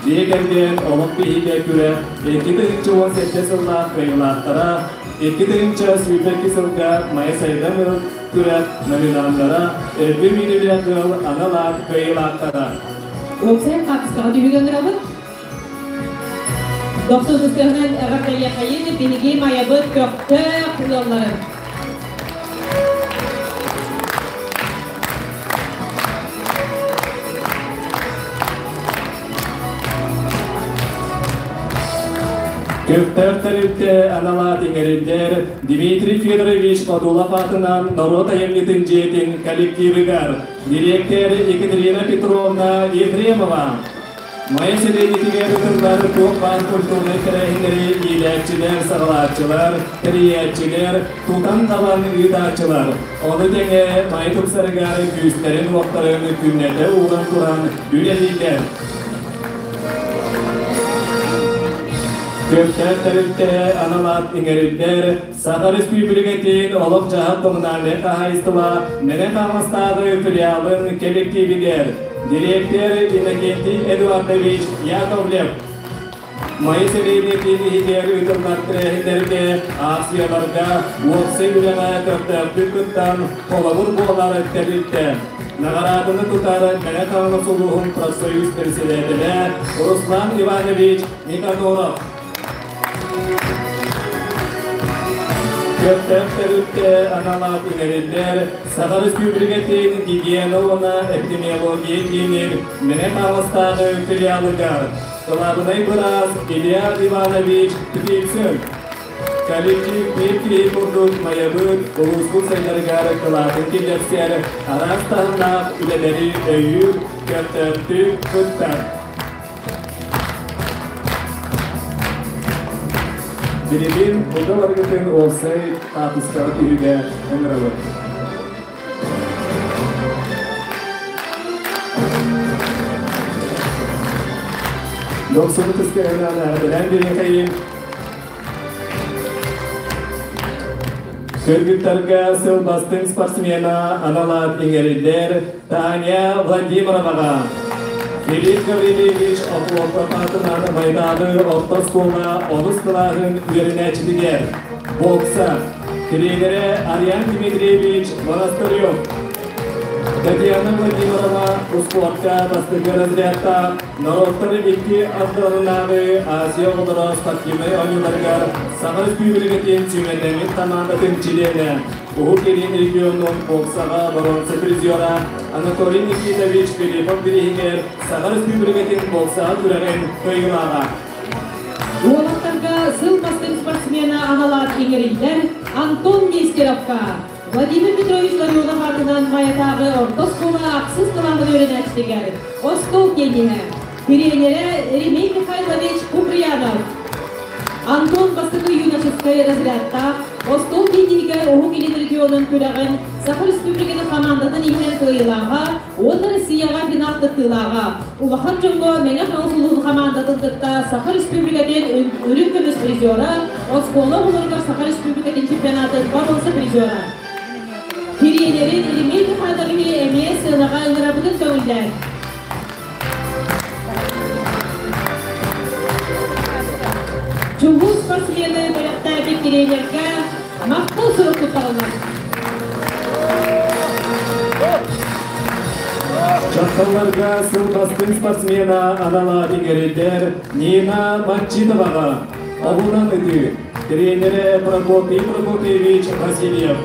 Дегенген Олимпиаге күрі 2017 жылда қиылаттара, 2000 сүйбекі жылға Майя сайдамыр күрі номинандара 1 миллион жыл аналар қиылаттара. Олсай қақысқаға дүйгендір абы? 90-ның әғартайя қайын бенеге майабы көпті құлалары. Көптер тәріпті анала теңеріндер Дмитрий Федорович Подулов атынан Народа емлетін жетін коллективігар, директор Екатерина Петровна Ефремова. Майя селенетігер үтірлері көп бан культурны кәрәйіндері еләкчілер, сағалатчылар, кәриятчілер, тұтан табан үйдачылар. Оны тәңе майя тұпсарығары күстерін уақтарын күннеті уған тұран үлелейлер. Көптер тәріпті аналат еңерілдер Саха Республикатын олық жағып коммунальный қағайыстыла менен қамыстағы филиалын коллективидер. Директор Иннокентий Эдуардович Яковлев. Майя селенетін егер үтірнаттырәйіндерге акцияларға оқсы үләңі көптер күттан қолабыр болары тәріпті. Нағарадыны тұтары мәне қаңы сұлуғын профсоюз председателі Руслан Иванович Никаноров. Көптер тәріпті аналат еңерілдер Саха Республикатын гигиеналына эпидемиология кейінер менен ағыстағы филиалығар. Қылабынай бұраз Илья Иванович Тупейцін. Коллектив Миркей Курдук Майабыт Улуспул сайдарғары қылатын келдерсер арастағынақ үлелері өйір көптірті күттар. Біребен бұлда барғытын олсай тапыстағы түріге өңірі. Доқсыны түскерінен әрділен берен қайын. Кыргыттарға сылбастың спортсмена аналат еңерілдер Таня Владимироваға. Филипп Гаврилевич Оплопатынан майданы ортоскола олыстылағын үйерінәчілігер. Бокса. Тренері Ариан Дмитриевич Монастырев. Татьяна Владимировна спортка бастыгы разрядта народтары икки аттарынағы Азия олдары спортивный ойынларға Сахар Республикатын сүймендемін командатын члены Уху Керин регионның боксаға бронза призера Анатолий Никитович Филиппов Берегер Сахар Республикатын боксаға түрәген көйгілаға. Уолаттарға сыл бастың спортсмена аналар еңерілдер Антон Нестеровка. Владимир Петрович Ларионов атынан маятағы ортоскола ақсыз қылаңын өрін әчтегер. Остол кенеге. Тренері Ремей Михайлович Куприянов. Антон бастығы юношеская разрядта. Остол кенеге Уху Керин регионын көрәғын Сахар Республиканы командатын имен қылылаға, оны Россияға финалды тылаға. Улахан жоңғы мәңі қаусылығын командатын тұтта Сахар Республикатын үрін көміс призера, Оскола оларға Сахар Республикатын чемпионатын бабылсы призера. Тренерин Ремей Михайлович әмес сыйлаға ыңырабыдың көңілдер. Жұлғыл спортсмені бөлікті тренерге мақтал сұрық тұталыныр. Жақталарға сыл бастың спортсмена анала еңерелдер Нина Матчидоваға. Ауылдан үті. Тренері Прокопий Прокопьевич Васильев.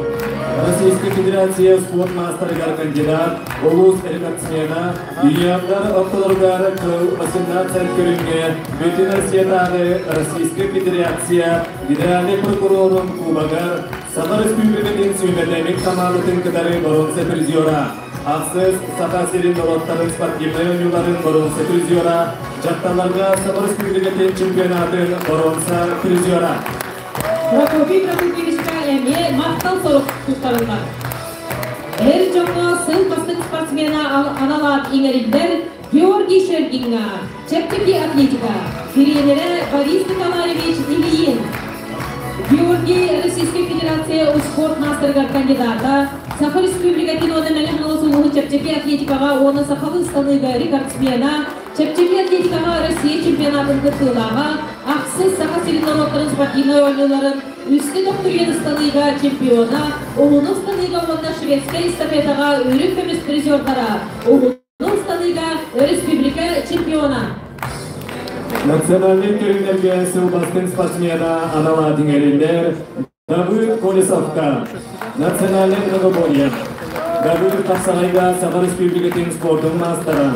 Российская Федерация спорт мастергар кандидат, улус рекордсмена, дүйяғдар оқтылырғар қыл 18 көрінге, Бөтін Россиядағы Российская Федерация, Генеральный прокурорын Кубагар, Сахар Республикатын сүймерлемек командатын кадары бронза призера, Ақсыз Саха Серин Долоттарын спортивный ойнуларын бронза призера, жақталарға Сахар Республикатын чемпионатын бронза призера. Прокопий Прокопьевичка әме мақтал сұрық тұттарылған. Әр жоңға сыл бастың спортсмена аналар еңерілдер Георгий Шергинга, Чептеки атлетика, тренері Борис Николаевич Ильин. Георгий Российская Федерация спорт мастергар кандидата, Сахар Республикатын оны мәлім ғылысулығы Чептеки атлетикаға, оны Сахалын станыға рекордсмена, Чептеки атлетикаға Россия чемпионатын күттілаға, ақсыз Саха Серин народтарын спортивный ойнуларын, үсті доктурен станыға чемпиона, оғының станыға онда шведская эстафетаға өрік көміс призердара, оғының станыға республика чемпиона. Национальный көрінерге сыл бастың спортсмена анала деңерелдер Давыд Колесовка, национальный многоборье. Давыд Қапсағайға Сахар Республикатын спортың мастера,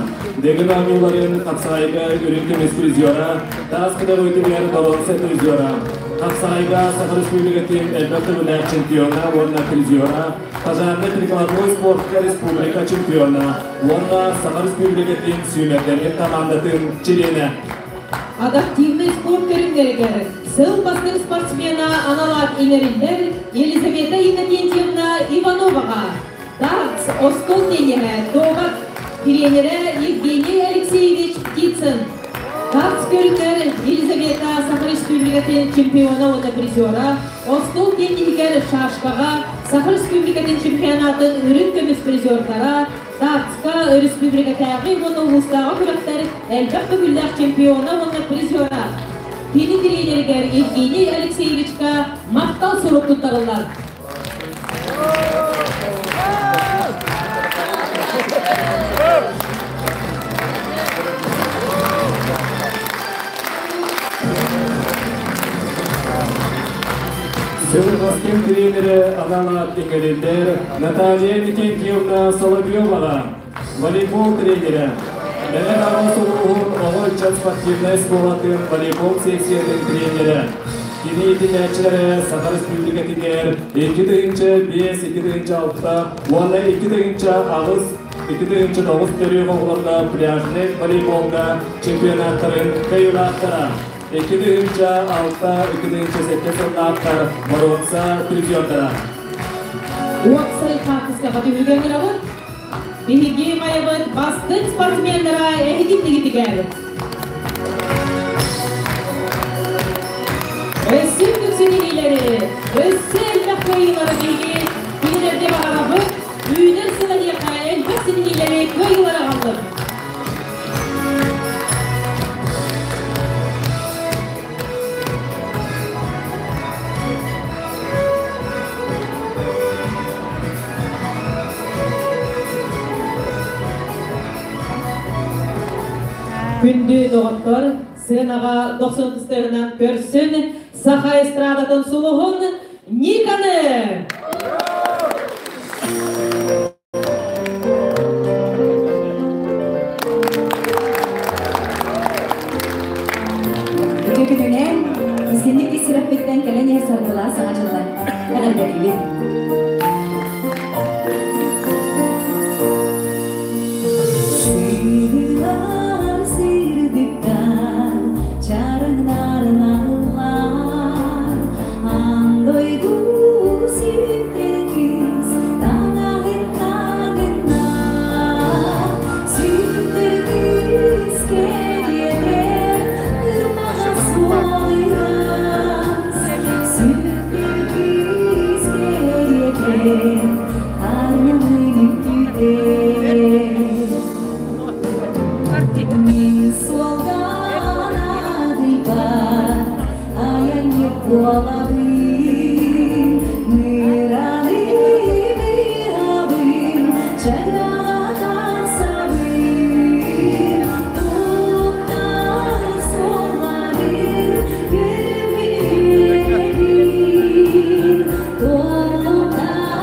Дегін ойнуларын Қапсағайға өрік көміс призера, тас қыдар өйтілер бронза призера. Қапсағайға Сахар Республикатын әлбәтті біләк чемпиона, онна призера, Пожарный прикладной спортқа республика чемпиона, онна Сахар Республикатын сүймердерін командатын члены. Адаптивный спорт көрінгерігер. Сыл бастың спортсмена аналар еңерілдер Елизавета Иннокентьевна Ивановаға. Дартс Остол денеге доғат тренері Евгений Алексеевич Птицын. Дартс көрінгер Елизавета Сахар Республикатын чемпиона оны призера, Остол денегер Шашқаға Сахар Республикатын чемпионатын үрін көміс призердара, Дартска республика тәғи оны ұлыстағы күрәктер әлбәқ бүгілдәқ чемпиона оны призера. Тені тренергер Евгений Алексеевичка мақтал сұрып тұттарылар. Сылғастың тренері анала еңерелдер Наталья Никентьевна Соловьеваға, волейбол тренері, Мәлі Қарасы ұлығын оғы чат спортивный споратын волейбол секцияның тренері, Кені етінәтшілері Сахар Республикатынер 2-5-2-6-та, оны 2-ағыз 2-9 төрі ғоғыларда пляжный волейболға чемпионаттарын көйілаттыра. 2-6-2-8 сылдақтар бұрынса призердара. Уақсай қақысқа қатымылгендер ауыр, Бенеге майыбын бастың спортсмендера әйдіктігітігер. Өссін күксенелері, өссін қойылары бейге, күнерде бағарабы, үйінер сыланеқа әлбәк сенелері қойылары қалдым. Күндü doğutlar, sığınağa 90 tüslerinin pörsün, Saha Estradatın suluğun Nikan'ı. Bugünküden izginlik istirafetten gelen yer sargılar sanatçılar. Kadar belli. Sihirler sirdikten çarıklarına ağlar. Andoydu sirtekiz tanahın tanına. Sirtekiz geriye kırmaz boyraz. Sirtekiz geriye karnımın gider. Mi soldan adibar ayang yekualabin mirali mirabin cagatan sabin tukar solabin yemin tukar yemin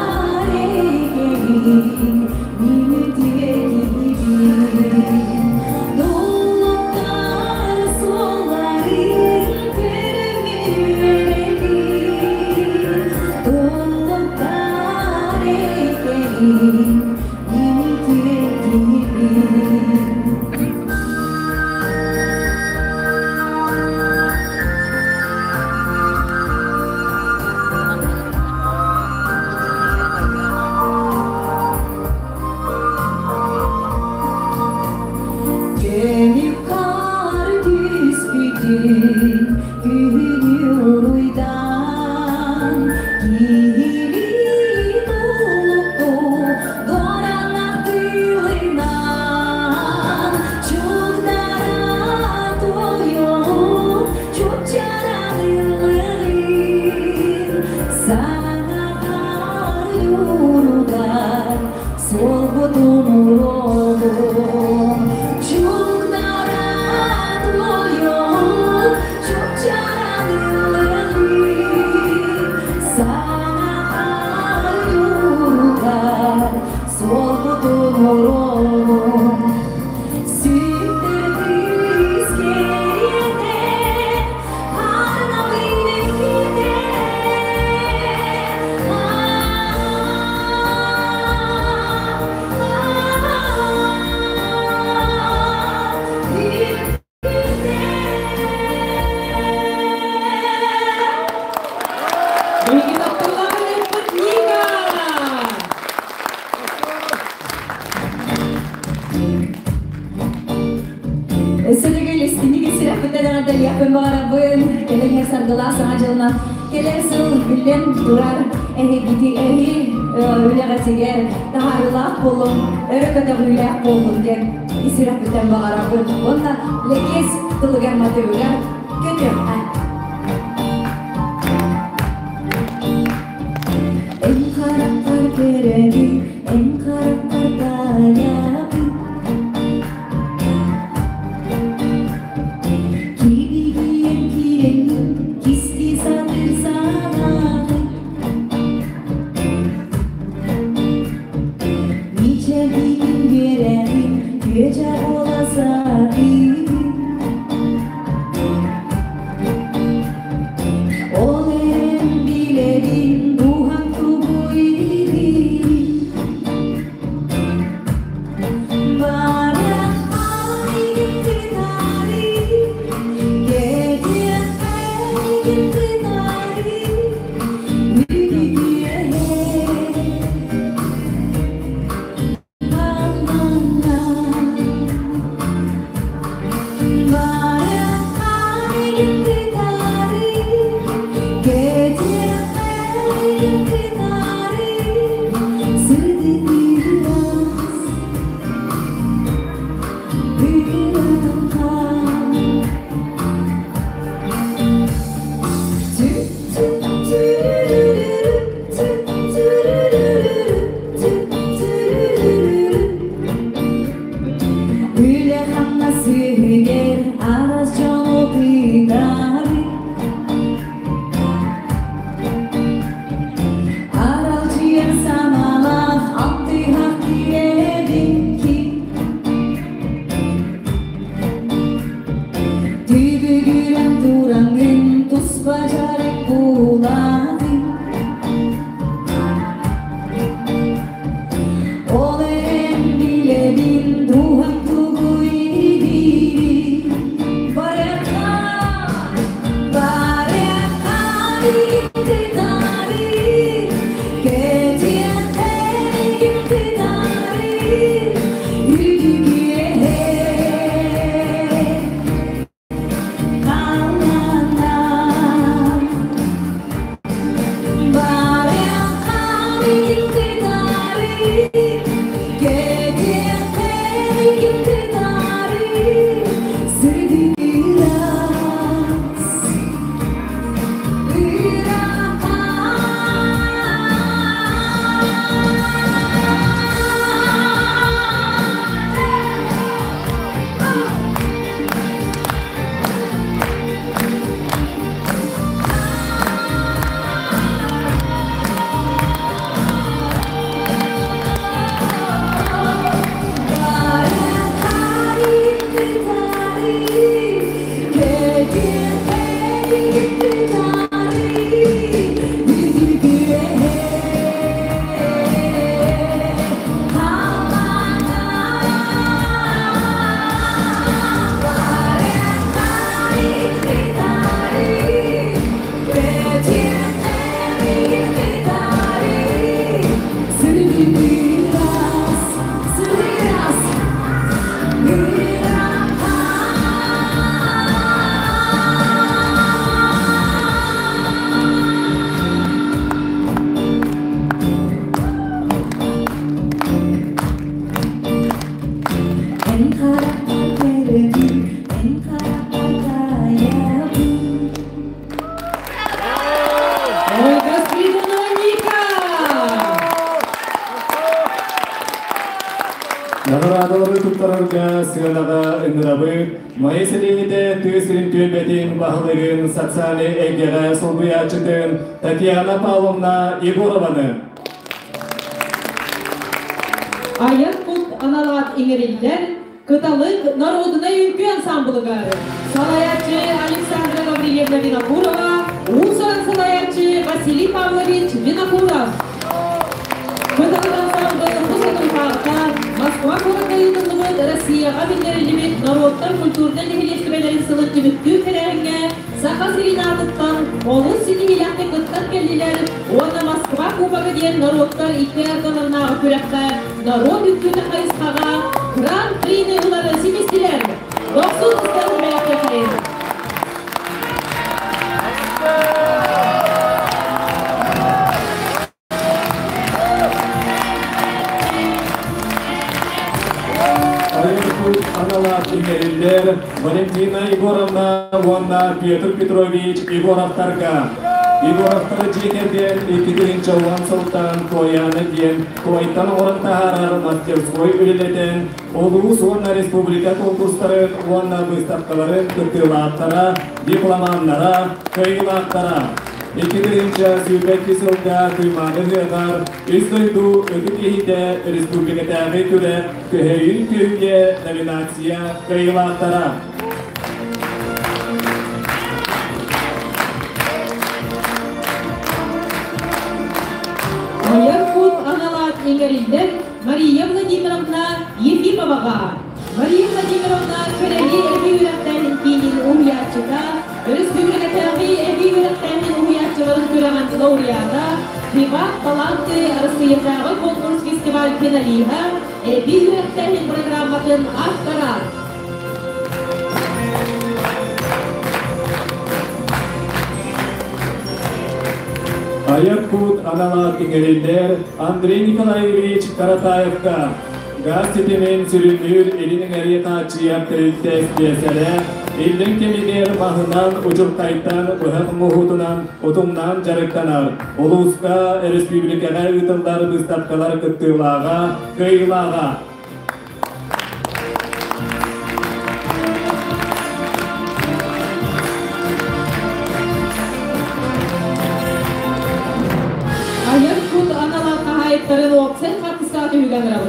fajarek buladi Olem bile bin duham tugu iri Bareka intidari Ketian intidari Nagarador tuttararga sığınaga ıngırabı, Mayıs-Liğide tüsürün tüybetin bahılırın satsali egere solbuya çıtın Tatyana Pavlovna Igorova'nı. Ayak kut analat ineriller, kıtalık naroduna ülkü ansamblıgarı. Salayatçı Aleksandra Gavrilyevna Vinokurova, Uğuzhan salayatçı Vasily Pavlovich Vinokurov. Kıtalık ansamblı bu satın halka, Moskva korakayıtınlığı Rossiyaga bindirilmiş narodlar kulturdan leheleştirmelerin sılıkçı büktüğü terenge, Saha Sirinatlıktan, onun sinihilakta kıttan geldiler, ona Moskva kubaga diyen narodlar iki arkalarına öpürekte, narod hükümü kayıskaga, Grand Prix'ni uları simestiler. 90 ıstarı merak yapayım. Analar ineriller, Valentina Igorovna, Ванна Петр Петрович Igorovtarga. Igorovtar jekerden 2-nji Van Sultan Koyana diyen Koytan oran taharar masterskoy üleleten Olus Vanna Respublika konkursları Vanna выставкаларын тыртылаттара, дипломаннара, кайылаттара. 2-nji Sübet Fisilda Tuymany Hıgar, Üstüydü Ötükehide Respublikadagi türe Köheyün Köyüye nominasiya kayılattara. Ayak-kut analat ineriller, Mariya Vladimirovna Yefimova'ga. Mariya Vladimirovna Köreli evi yüreklerinin kinin umyatçıda, Respublikadagi evi yüreklerinin umyatçıların köremen laureata, Privat Talantı Rossiyaдағы konkurs festival finaliha, evi yüreklerinin programmatın aktarar. Ayak-kut analar ineriller, Andrei Nikolaevich Karatayevka. Gazetemin sürünür elinin eriyata çiğaptırıltes diyesere, elden kemiler mahınan uçuktaytan, ıhak muhutunan, otumdan jarıktanar. Uluska, Respublikaga ıtıllar bıstapkalar kıttığılağa, kıyılağa. Ayak-kut analar kahayetlerin oksen katkıskatı hüganırabı.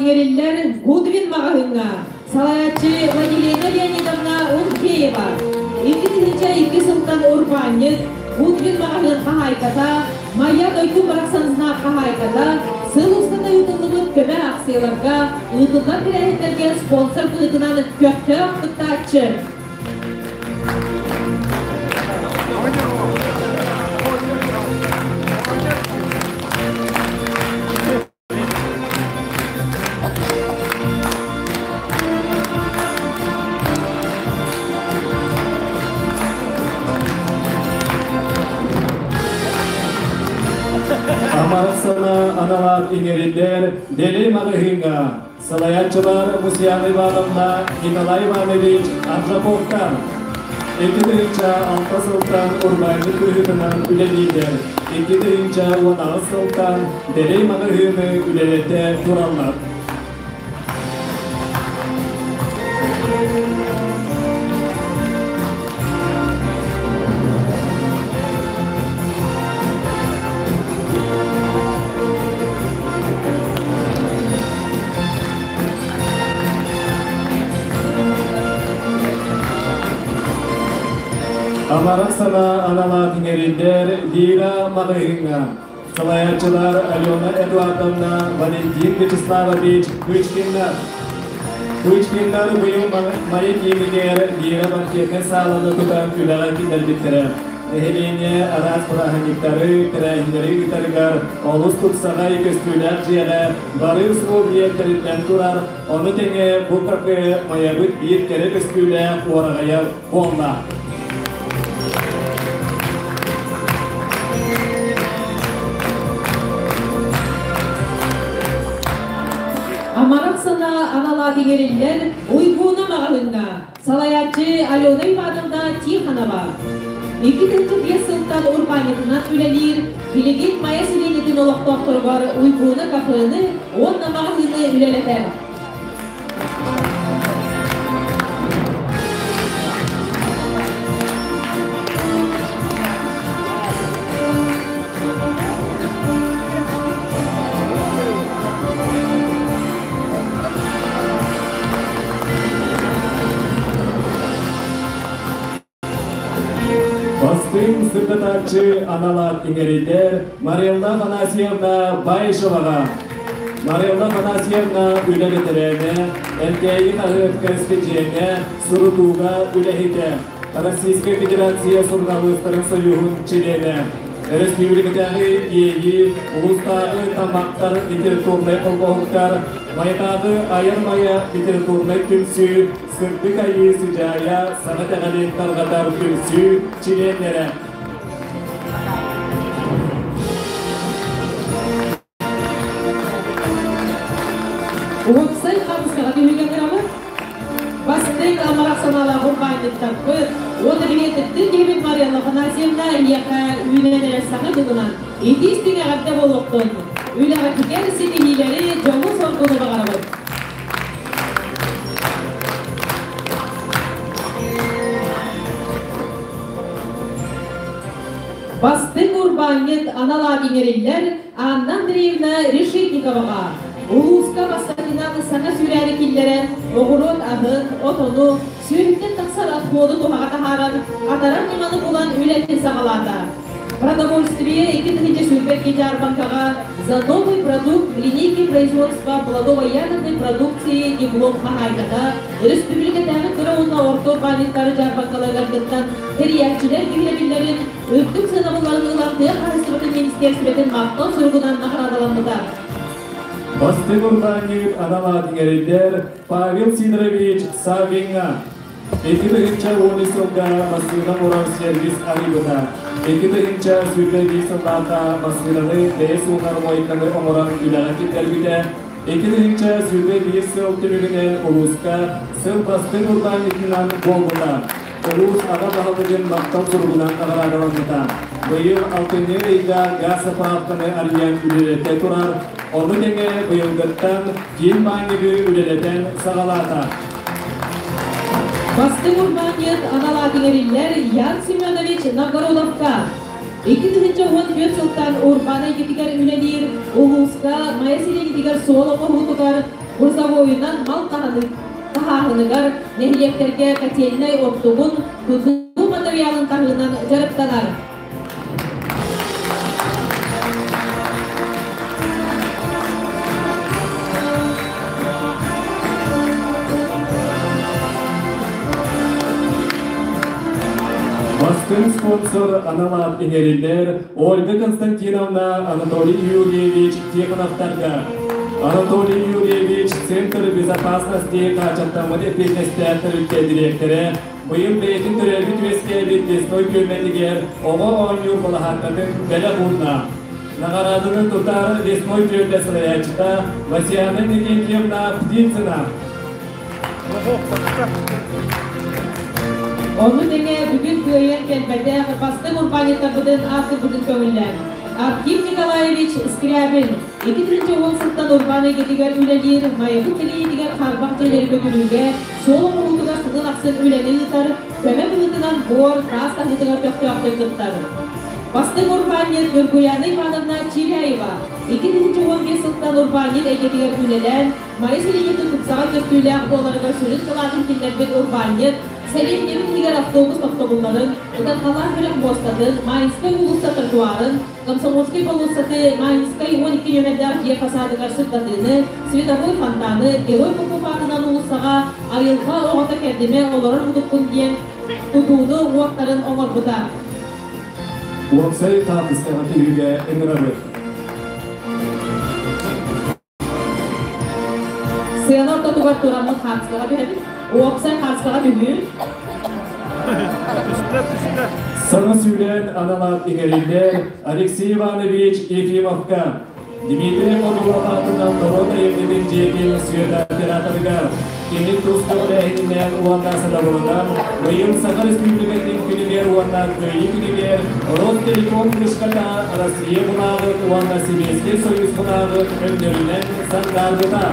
теңереллер Гудвин мағағына, салаятчы Владилена Леонидовна Ункеева, 2 сылтан Урбанет, Гудвин мағағын қағайката, Майя дойку барақсанызына қағайката, сыл ұстата ұтылығын көмі ақсыйларға, ұтылған бірәйеттерге спонсор ұтынан көпті ақтықтачы. Амарсана аналар иңерилер Дели Мағыхинға, Салаятчылар Мусиян Ивановна Николай Иванович Аржаповтан, 2-нче Алта Сылтан Урбанет күргітінен үлелейдер, 2-нче Уанағы Сылтан Дели Мағыхины үлелете тураллар. Амарасана аналар теңерилер Лира Мағыхинға, Салаятчылар Алена Эдуардовна Валентин Вячеславович Кучкиндар. Кучкиндар бұйым майын емігер Лира банкетіне сағылыны тұтан үліға кендербеттірі. Эхелене арас құраханиктары, кірәхіндері үтәргар, олыс тұтсаға екістілер жиәлі, бары ұсылу биеттеріттен тұрар, оны теңе бұл қырқы майабыт биеттері үстілер орағайар болма. Амарасана аналар теңереллер Уйгуна мағағына, Салаятчы Алена Ивановна Тихонова, 2-нче сылтан Урбанетынан үлелер, Билегет Майя Селенетін олықтақтыр бар Уйгуна кафыны, онна мағағыны үлелетер. Бастың сыртатачы аналар теңерилер Марьелла Фанасьевна Байшеваға, Марьелла Фанасьевна үлелетерене, Элкейі қағыт кәспечене Сурутуға үлехите, Российская Федерация Сурналыстырын союғын члене, Республикатағы ейі, ұлыстағы тамақтар литературный қолбоғықтар, Майтағы айырмая литературный күнсі, Сыртық айы сүжая, сағат әғален қарғадар күнсі членлері. Уотсай қамысқаға түйгендер алыр? Бастың Амарасанала Урбанеттан қыр, оны білетікті Кебет Марьелла Фанасьевна Ильяқа үйленері саңы дұғынан, етестің ағатта болуқтың. Үйліға кекер сенегейлері жоңы сорқуны бағарабыр. Бастың Урбанет аналар теңереллер Анна Андреевна Решетниковаға, Улуска бастатынан саңа сүрәрі келдері, оғырын ағын, отону, сүйріктен тақсар атқоды тұғаға тахаран, атаран неманы болан үләттен сағаларда. Продовольствие 2-нче суперкетяр банкаға за новый продукт линейки производства плодово-ягодной продукции диплом қағайдыға, республикадағы тұрауына орта банеттары жарбанкалағардықтан терияқчылар кевелебілерін өттік сынамыларын ұлақтыға қарыстыратын министерстветін мақтау сұрғынан нақырадаланмыда. Бастың Урбанет аналар теңерилер Павел Сидорович Савинға, 2-нче Унисылға Масвина Урал сервис Арибыда, 2-нче Сүрлі Бейсыллата Масвинаны Бейс Уңар Мойынаны Омыран Үләға кеттербіде, 2-нче Сүрлі Бейсыл түмігінен Улуска Сыл Бастың Урбанетінен болғыда. Улус ага бағылығын мақтау сұрғынан ағырадаланғыда. Бұйыл 6 рейга газ аппараттаны ариян үлелете тұрар, оны деңе бұйылғыттан кейін баңығы үлелетен сағалата. Бастың Урбанет аналар теңереллер Ян Семенович Новгородовқа, 2-нче 14 сылтан Урбана екетігер үлелер Улуска Майя Селенетігер Солоға ғұтығар, Bursa boyundan mal tahahыныgar nehliyekterge katelinay optuğun tutuğu materyalın tahından jarıptanar. Baskın sponsor Analat İneriller, Olga Konstantinovna, Anatoliy Юрьевич Тихоновтарга. Анатолий Юрьевич, Центр безопасности качественно бизнес-центр директоры, быйыл бейтин төрәбит вескебит лесной көлмәтигер, оға оңюр балахаттатын бәлі бурна. Нағарадының тұтар лесной көлді сыраячыта, Васияны Никентьевна Птицына. Onu denge bugün köyün kelbette bastı urbaniyata budun asıl budun kömürler. Akif Nikolaevich Skriabin, 2. Oğuzluktan urbanı gediger ülelir, mayabı teliği diger karbak teleri bölümüge, solu muğuluğa sıdın aksın üleni yıtar, köme bulundudan bor, tas tahlıdığa töktü yıktar. Bastı urbaniyat Nurguyanı Ivanovna Çilyayeva, 2. Oğuzluktan urbaniyat egediger ülelen, mayıs iliyeti tutsağa töktüyle akdolarına sürüz kıladın kinlerbet urbaniyat, Selim yemin diğer avtobus avtobuların, utanmalar bilen bostadın, Mainskay ulusta trotuarın, Komsomolskay balusatı, Mainskay 12 yönetler diye fasadı karşıtladığını, Svetofor Fantanı, Geroy Kukufatından ulusağa, ayılma oğata kendime oların udukun diyen tutuğunu uakların oğurbuda. Uaksay tatlıstağın ilge emirabı. Sıyanor tatugar turamın hatsılara bir Uaksay hatsılara bir gün. Sana söyleyen Analat İneriller, Alexey Ivanovich Efimovka, Dmitri Modulatından Dorota Evlinin Cegil Suyada Teratırgar, Kenik Tuzlu Lehininden Uandası'da bulunan, Bıyım Sakar Respublika'nın Küniger Uandan Köyü Küniger, Rostelekom Kışkata, Rasiye Bunağı, Uandası Meske Soyuz Bunağı, Öndürülen Sandargıda.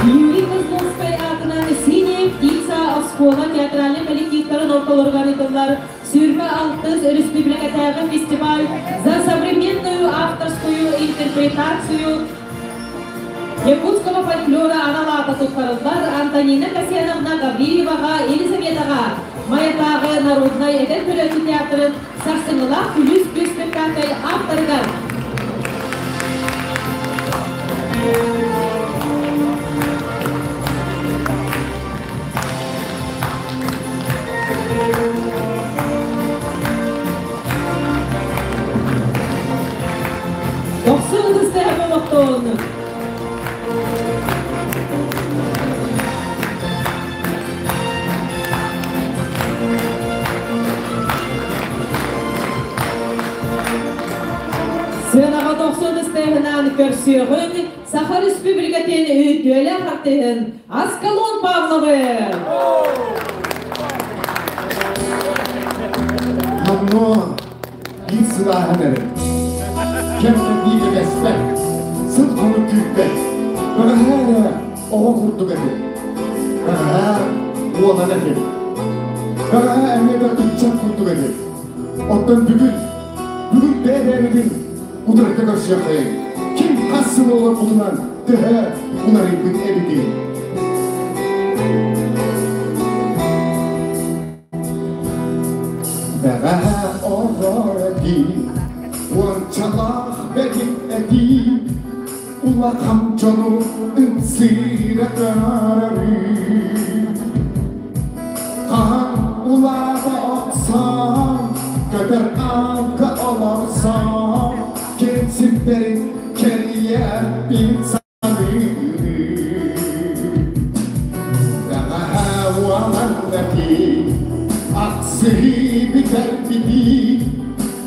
Юрий Козловская атынан «Синяя птица» Оскола театральный коллективтарын организаторлар Сюрба Алтыз республикатағы фестиваль за современную авторскую интерпретацию якутского фольклора Аналата тұтқарылдар Антонина Касьяновна Гавриеваға, Елизаветаға, Маятағы народной әдет төлөчі театрын Сарсыңылақ Күліс Күс спектакль авторыгар. Sınağa 90 istehnan körsüğün Sakar Respublikatın ödüle hattığın Askalon Pavlovı. Hamno İsrail'e Kemke değil besle Sırt konu küppe Bana her oğa kurdu beni Bana her uğala nefi Bana her emniyede uçak kurdu beni Ondan bugün değerlenedin Kudrette karşı yakayın Kim kassın olur bulunan Dehe bunların gün ebedi Bana oğredi Wancalah bedim edi Ula kamconu ınsire karari Kan ula da aksam Kader avga olarsam Kensin derin keriye insanı Bana havalandaki Aksi biter gibi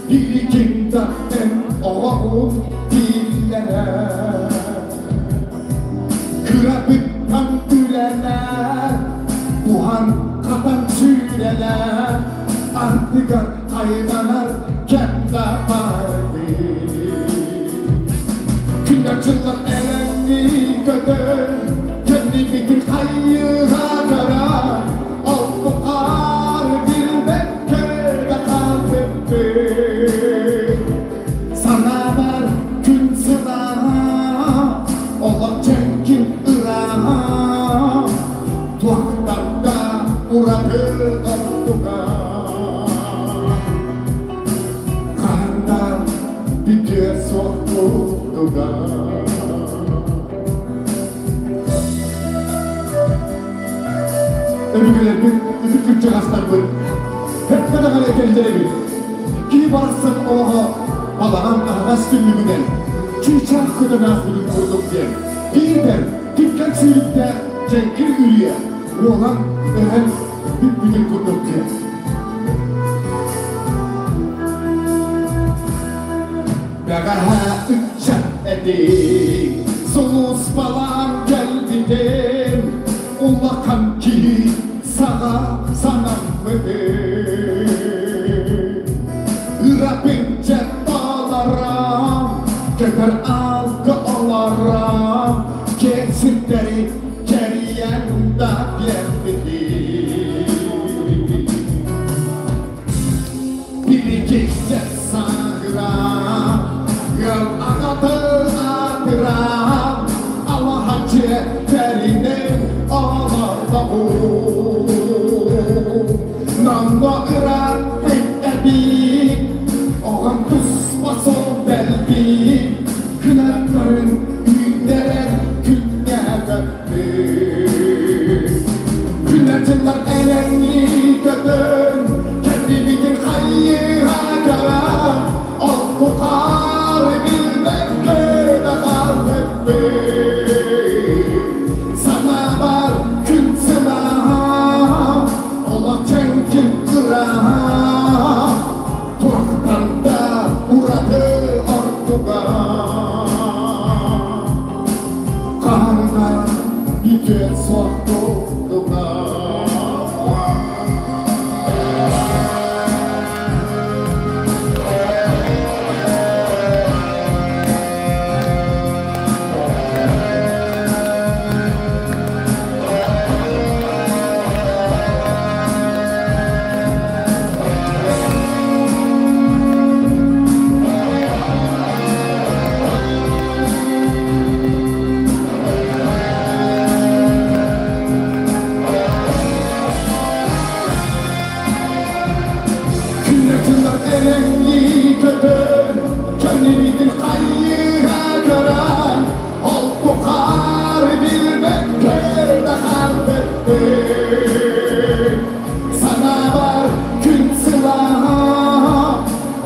Birikimden oğul dillere Kırabıktan üleler Buhan katan süreler Artık aynalar kendi vardı Kınaçılar elendi gödür Kendi bitir hayıra karar Al bu kar bilmek köre kaldı Sana var orduga Öbürlerinin üzü Türkçe hastarbı hep kadar hareketleri ki varsın oha Allah'ın ağaç günlüğünden çiçek kadar nazgülün kurduk diye birden dikkat sürükte cenkir ürüye olan eren bütün kurduk diye Bagaha uçak edik Solus balam geldiler Ulakan ki sana mıdır Rabbince dağlarım Köper algı olarım Kesitleri keriyende gelmedi Birikikçe sağıram Yol atıram Allah hacı terinin ağlarda bu Nanda ırar bekledik Oğam kusması belki Kınakların ünlere künnedekti Künnetçiler elenli gödün Kendimizin hayıra göre Ol kokar bilmek köde kalbetti Sana var kün sınav Ola çenkin kırav Tuhtan da uğradı orduga Karda bütün soktuğuna Erenli kötü, kendimizin hayıra göre Ol kokar bilmek köde kalbetti Sana var gün sıla,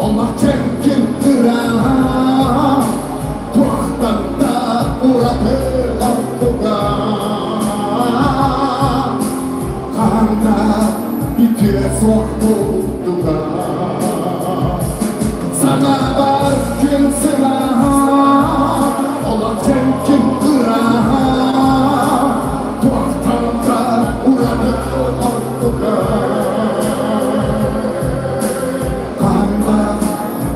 Allah çenkin kıra Tuhtan da uğradı orduga Karda bitiyor soktuğuna Sana var gün sınav Ola çenkin kırav Tuhtan da uğradı orduga Karda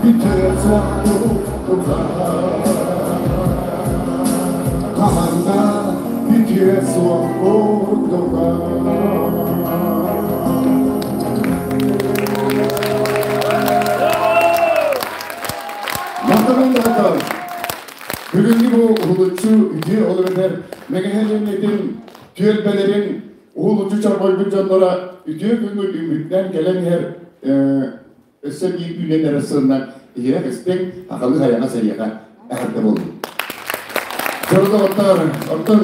bitiyor soktuğuna Karda bitiyor soktuğuna Bugünkü bu uğulutçu üye oluver Megahellerin, tüyelbelerin uğulutçu çarpaylı canlara üye günü ümitten gelen her öse bir üyeler arasından yine kestek akalı hayana seriyaka erdim oldu. Sonra ortadan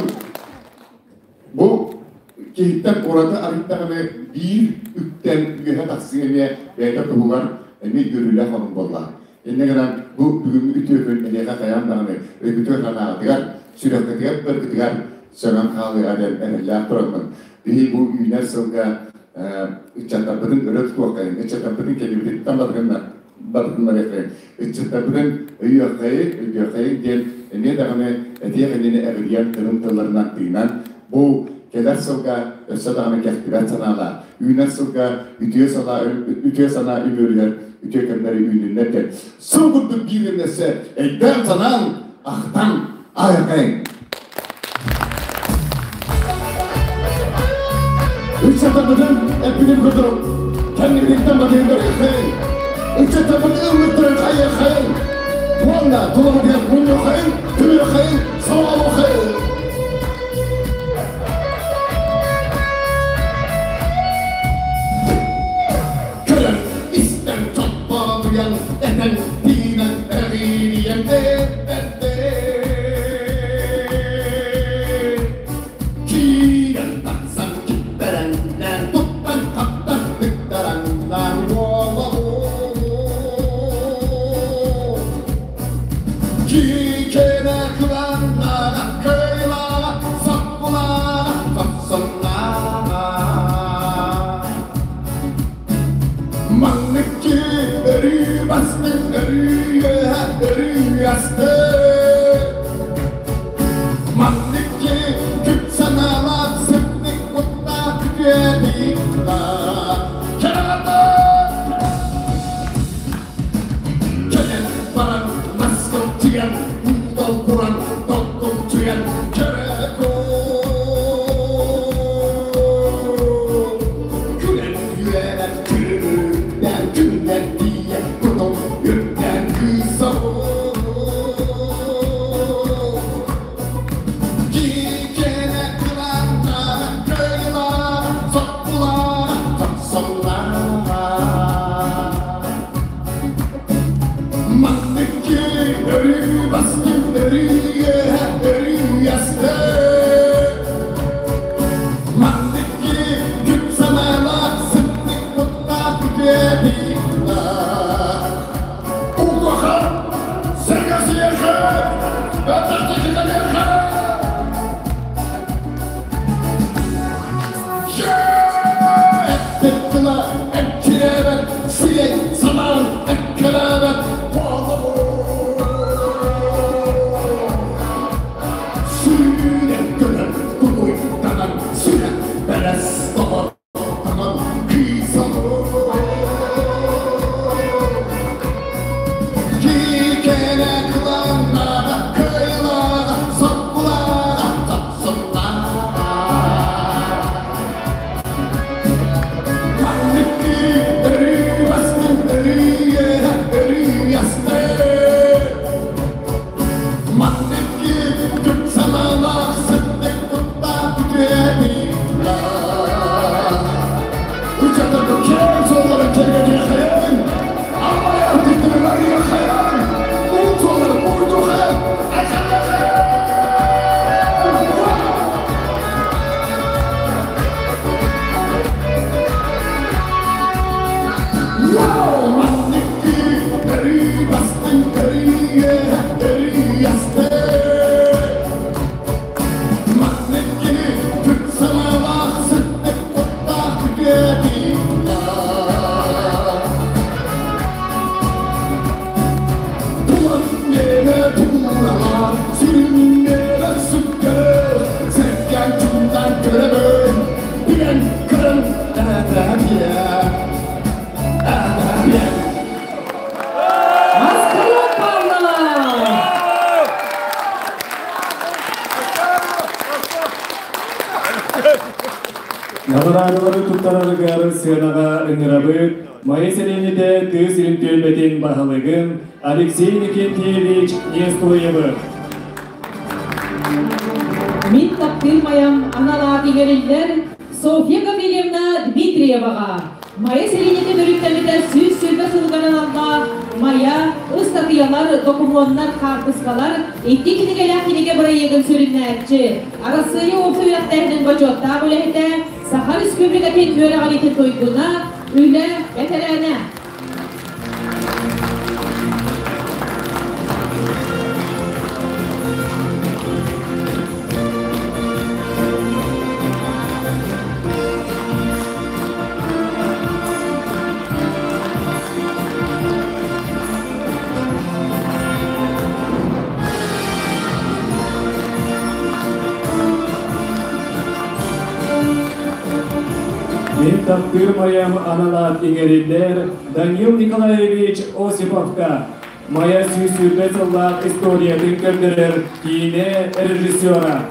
bu kehitten orada arıkta bir ütten üye taksiyemeye veya tohular bir görüyle hanım bolla. Ini kan bu itu kan dia kata yang mana itu karena dia sudah ketiga senang kali ada laptop di bu universal ucapan penting ada tuh kan ucapan penting jadi kita tambahkan mereka ucapan penting iya kayak dia ini dah kami dia kan ini agrian teruntulan nantinan bu kelar soga sedang kehadiran sana universal itu sana imurian Ülkekenleri ünlülerken sıvırdık girilmesi elden sanan ahtan ayakayın. Üç etapının epinim kudurum. Kendimlikten bakayım da yakayın. Üç etapının ümmetlerin ayakayın. Bu anda tulama diye bunu yakayın, tümü yakayın, savalı yakayın. Kölen isten çatma duyan eten dinen eririyen de Kikene kılanlara, köylara, sapılara, sapsınlara. Manlıkçı eri bastın, eri yastı. Manlıkçı küt sanalar, sıktık kutla tüketikla. Kerata! Kenen paran, maskol tüyen, dol kuran, dol tüyen, kereko. Gülen yüyeler kırıklar, gülen diye kudum, yürüten kısa. Kikene kılanlara, köylara, sapılara, sapsınlara. Mandıkçı eri bastın, eri yastı. Mandıkçı küt sanalar, sıktık kutla tüketikla. Uğdaha, sergası yakın, öteki de yakın. Ettikler, etkiler, siye saman, etkiler. Süre gören, kuyudanan, süre beres doğar, tamam kıysalı. Kikene kılanlara, köylara, sapılara, tapsınlara. Manlıkçı eri bastın, eri yastı. Manlıkçı küt sanalar, sıktık kutla tüketikla. Uçadı kes onları kendine yakayın. Ama yaptıkları yakayın. Unut onları vurdu hep. Manlıkçı eri bastın, eri yastı. Manlıkçı küt sanalar, sıktık kutla tüketikla. Tuman yere tuğralar, sürün yere sükker. Sekken tümden göremem, bilen kırın edebiye. Askıya Pavlova. Navaradaları tuttararıgar sığınağa ıngırabı, Mayıselenide tığ silim tölbetin bahalıgın Alexey Nikentiyevich Nestoyevı. Min taktırmayam analar digeriller Sofya Gavrilyevna Dmitriyevaga. Maya selinete börüklemede süz sürbe sılganan alma Maya ıstatıyalar, dokumonlar, kartıskalar etki kinigeler kinige buraya yegin sürünlerci. Arasıya olsa üretlerinin bacotta bulehete Sahar Üskübrü'nün töre galitin toyduğuna üyle veterane. Min taktırmayam analar ingeriller Danil Nikolaevich Osipovka. Maya süsürbe sıllar istoriyatin kırdırır kine rejissora.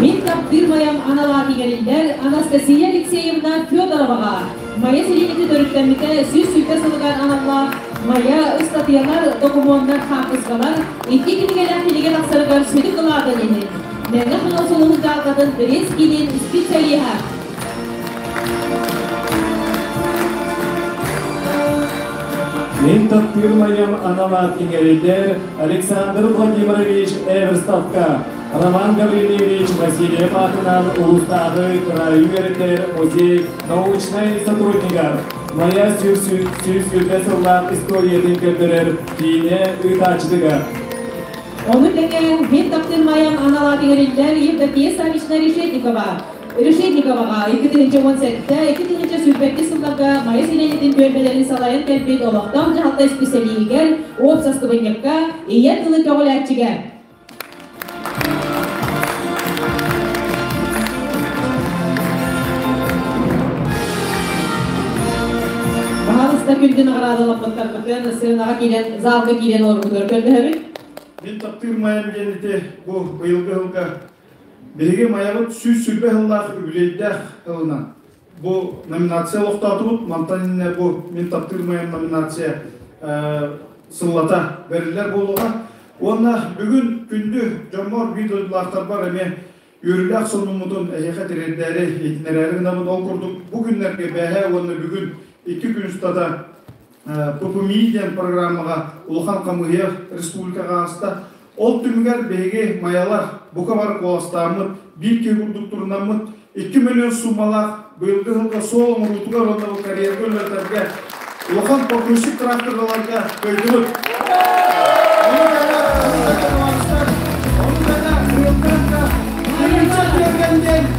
Min taktırmayam analar digeriller Anastasia Alexeyevna Fyodorova'ga. Maya selinete dörüklemide süz sürbe sılgan analar Maya ıstatıyalar, dokumonlar, kartıskalar etki kinigeler kinigen aksarıgar südü kılardan enin. Mene hınosuluğun dalgadın Brezginin spitsaliha. Мен таттырмайым аналар кеңерелдер Александр Владимирович Эверстовка, Роман Гаврилевич Васильев атынан Улустағы краю веретер музей научный сотрудникар. Моя сүйсүлді сырлар историятын көрдірер кейіне ұйтачыдыға. Onun dengan ben taktırmayan analar kengeriler Евдокия Савична Решетниковаға 2017-те 2000 сүрбәкті сылларға майы сенелетін көрбелерін салайын кәлбет олақтан жағалтай специалигер оп састыбынекка ие тылы көғыл әтчіге. Бағалыста күлдің ағырадылық бұттар бұттын сырнаға келен, залғы келен орғыдыр көрді әбіл? Мен таптырмайым генете бұл бұйылғы ғылға береге маябыт сүз сүрбе ғыллақ үлейдәқ ғылынан. Бұл номинация лоқтаты бұд, мантаніне бұл мен таптырмайым номинация сыллата берілер болуға. Онна бүгін күнді жомор видеолақтар бар әме өріләқ сонымыдың әйеқі тірендері етінерәрі ғынамын ол құрдық. Бұл күнлерге бәхе оны бүгін 2 күн ұстада Попумиден программаға Улхан Камыев республикаға аста ол түмігер бәйге маялар бұқа бар қоластамыд, бір кегурдық тұрынамыд, 2 миллион сумалақ бұйылды ғылға сол ұмырутуға рондағы карьерге өлердерге Улхан покрушик тракторларға көйдіріп.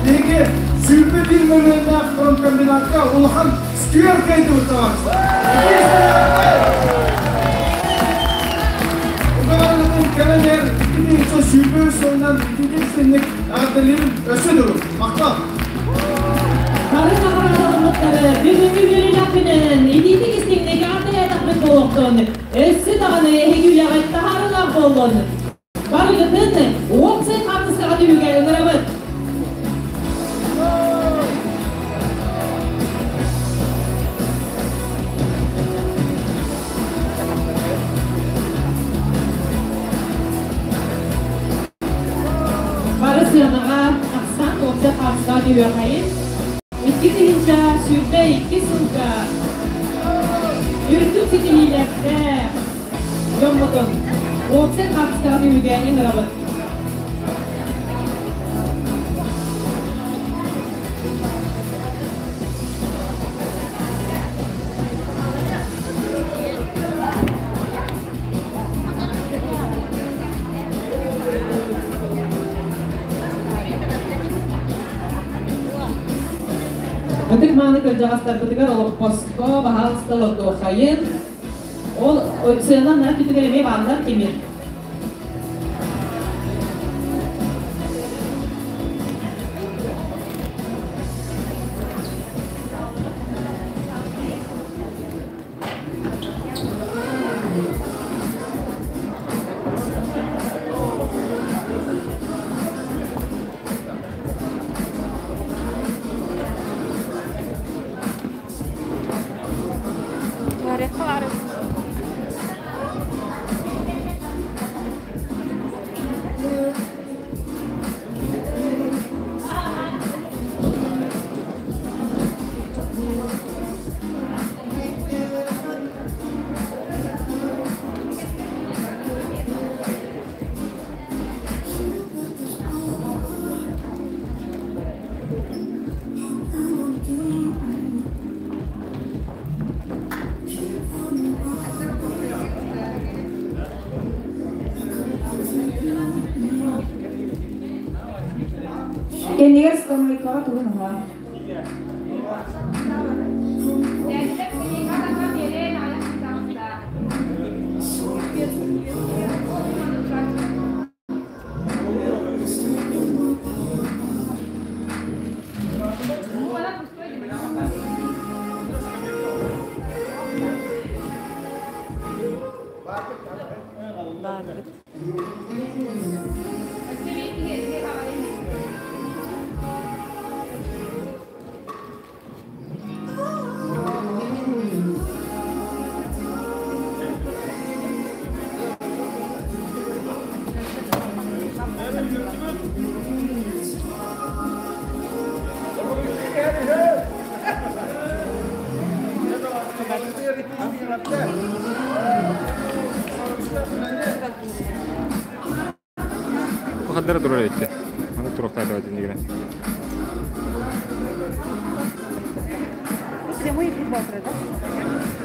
Бәйге сүрбі 1 миллионда фронт-комбинатқа Улхан сквер кәйді ұтағансы. Ұғалығын кәлінер, күнің со сүрбі соңынан күндің ағадылығын өсі дұрым. Мақтал. Қарыз ағырағылымықтары бүгінгі көрін ақынын едейді кестеңдегі артай айтақпен болуқтың. Өссі дағаны әйгілі ағайтта харылар болуын. Барығытын оқсы қартысыға дүбіге ұнырабыд. Sırnağa 90 Pars'ta diyor hayır. 2 yılınca sürde 2 sınıfta. Yürütük sitiliylerde. Yomudun. 90 Pars'ta diyor gelin arabı. Untuk mana kerja astar ketika oleh posko bahal setelah tuh kain, senang nanti kita lebih bandar kimir. Kendiler sekolah ikut turun apa? Ардара дуrar etti. Аны турактайды вадин деген. Все мои футбол, да?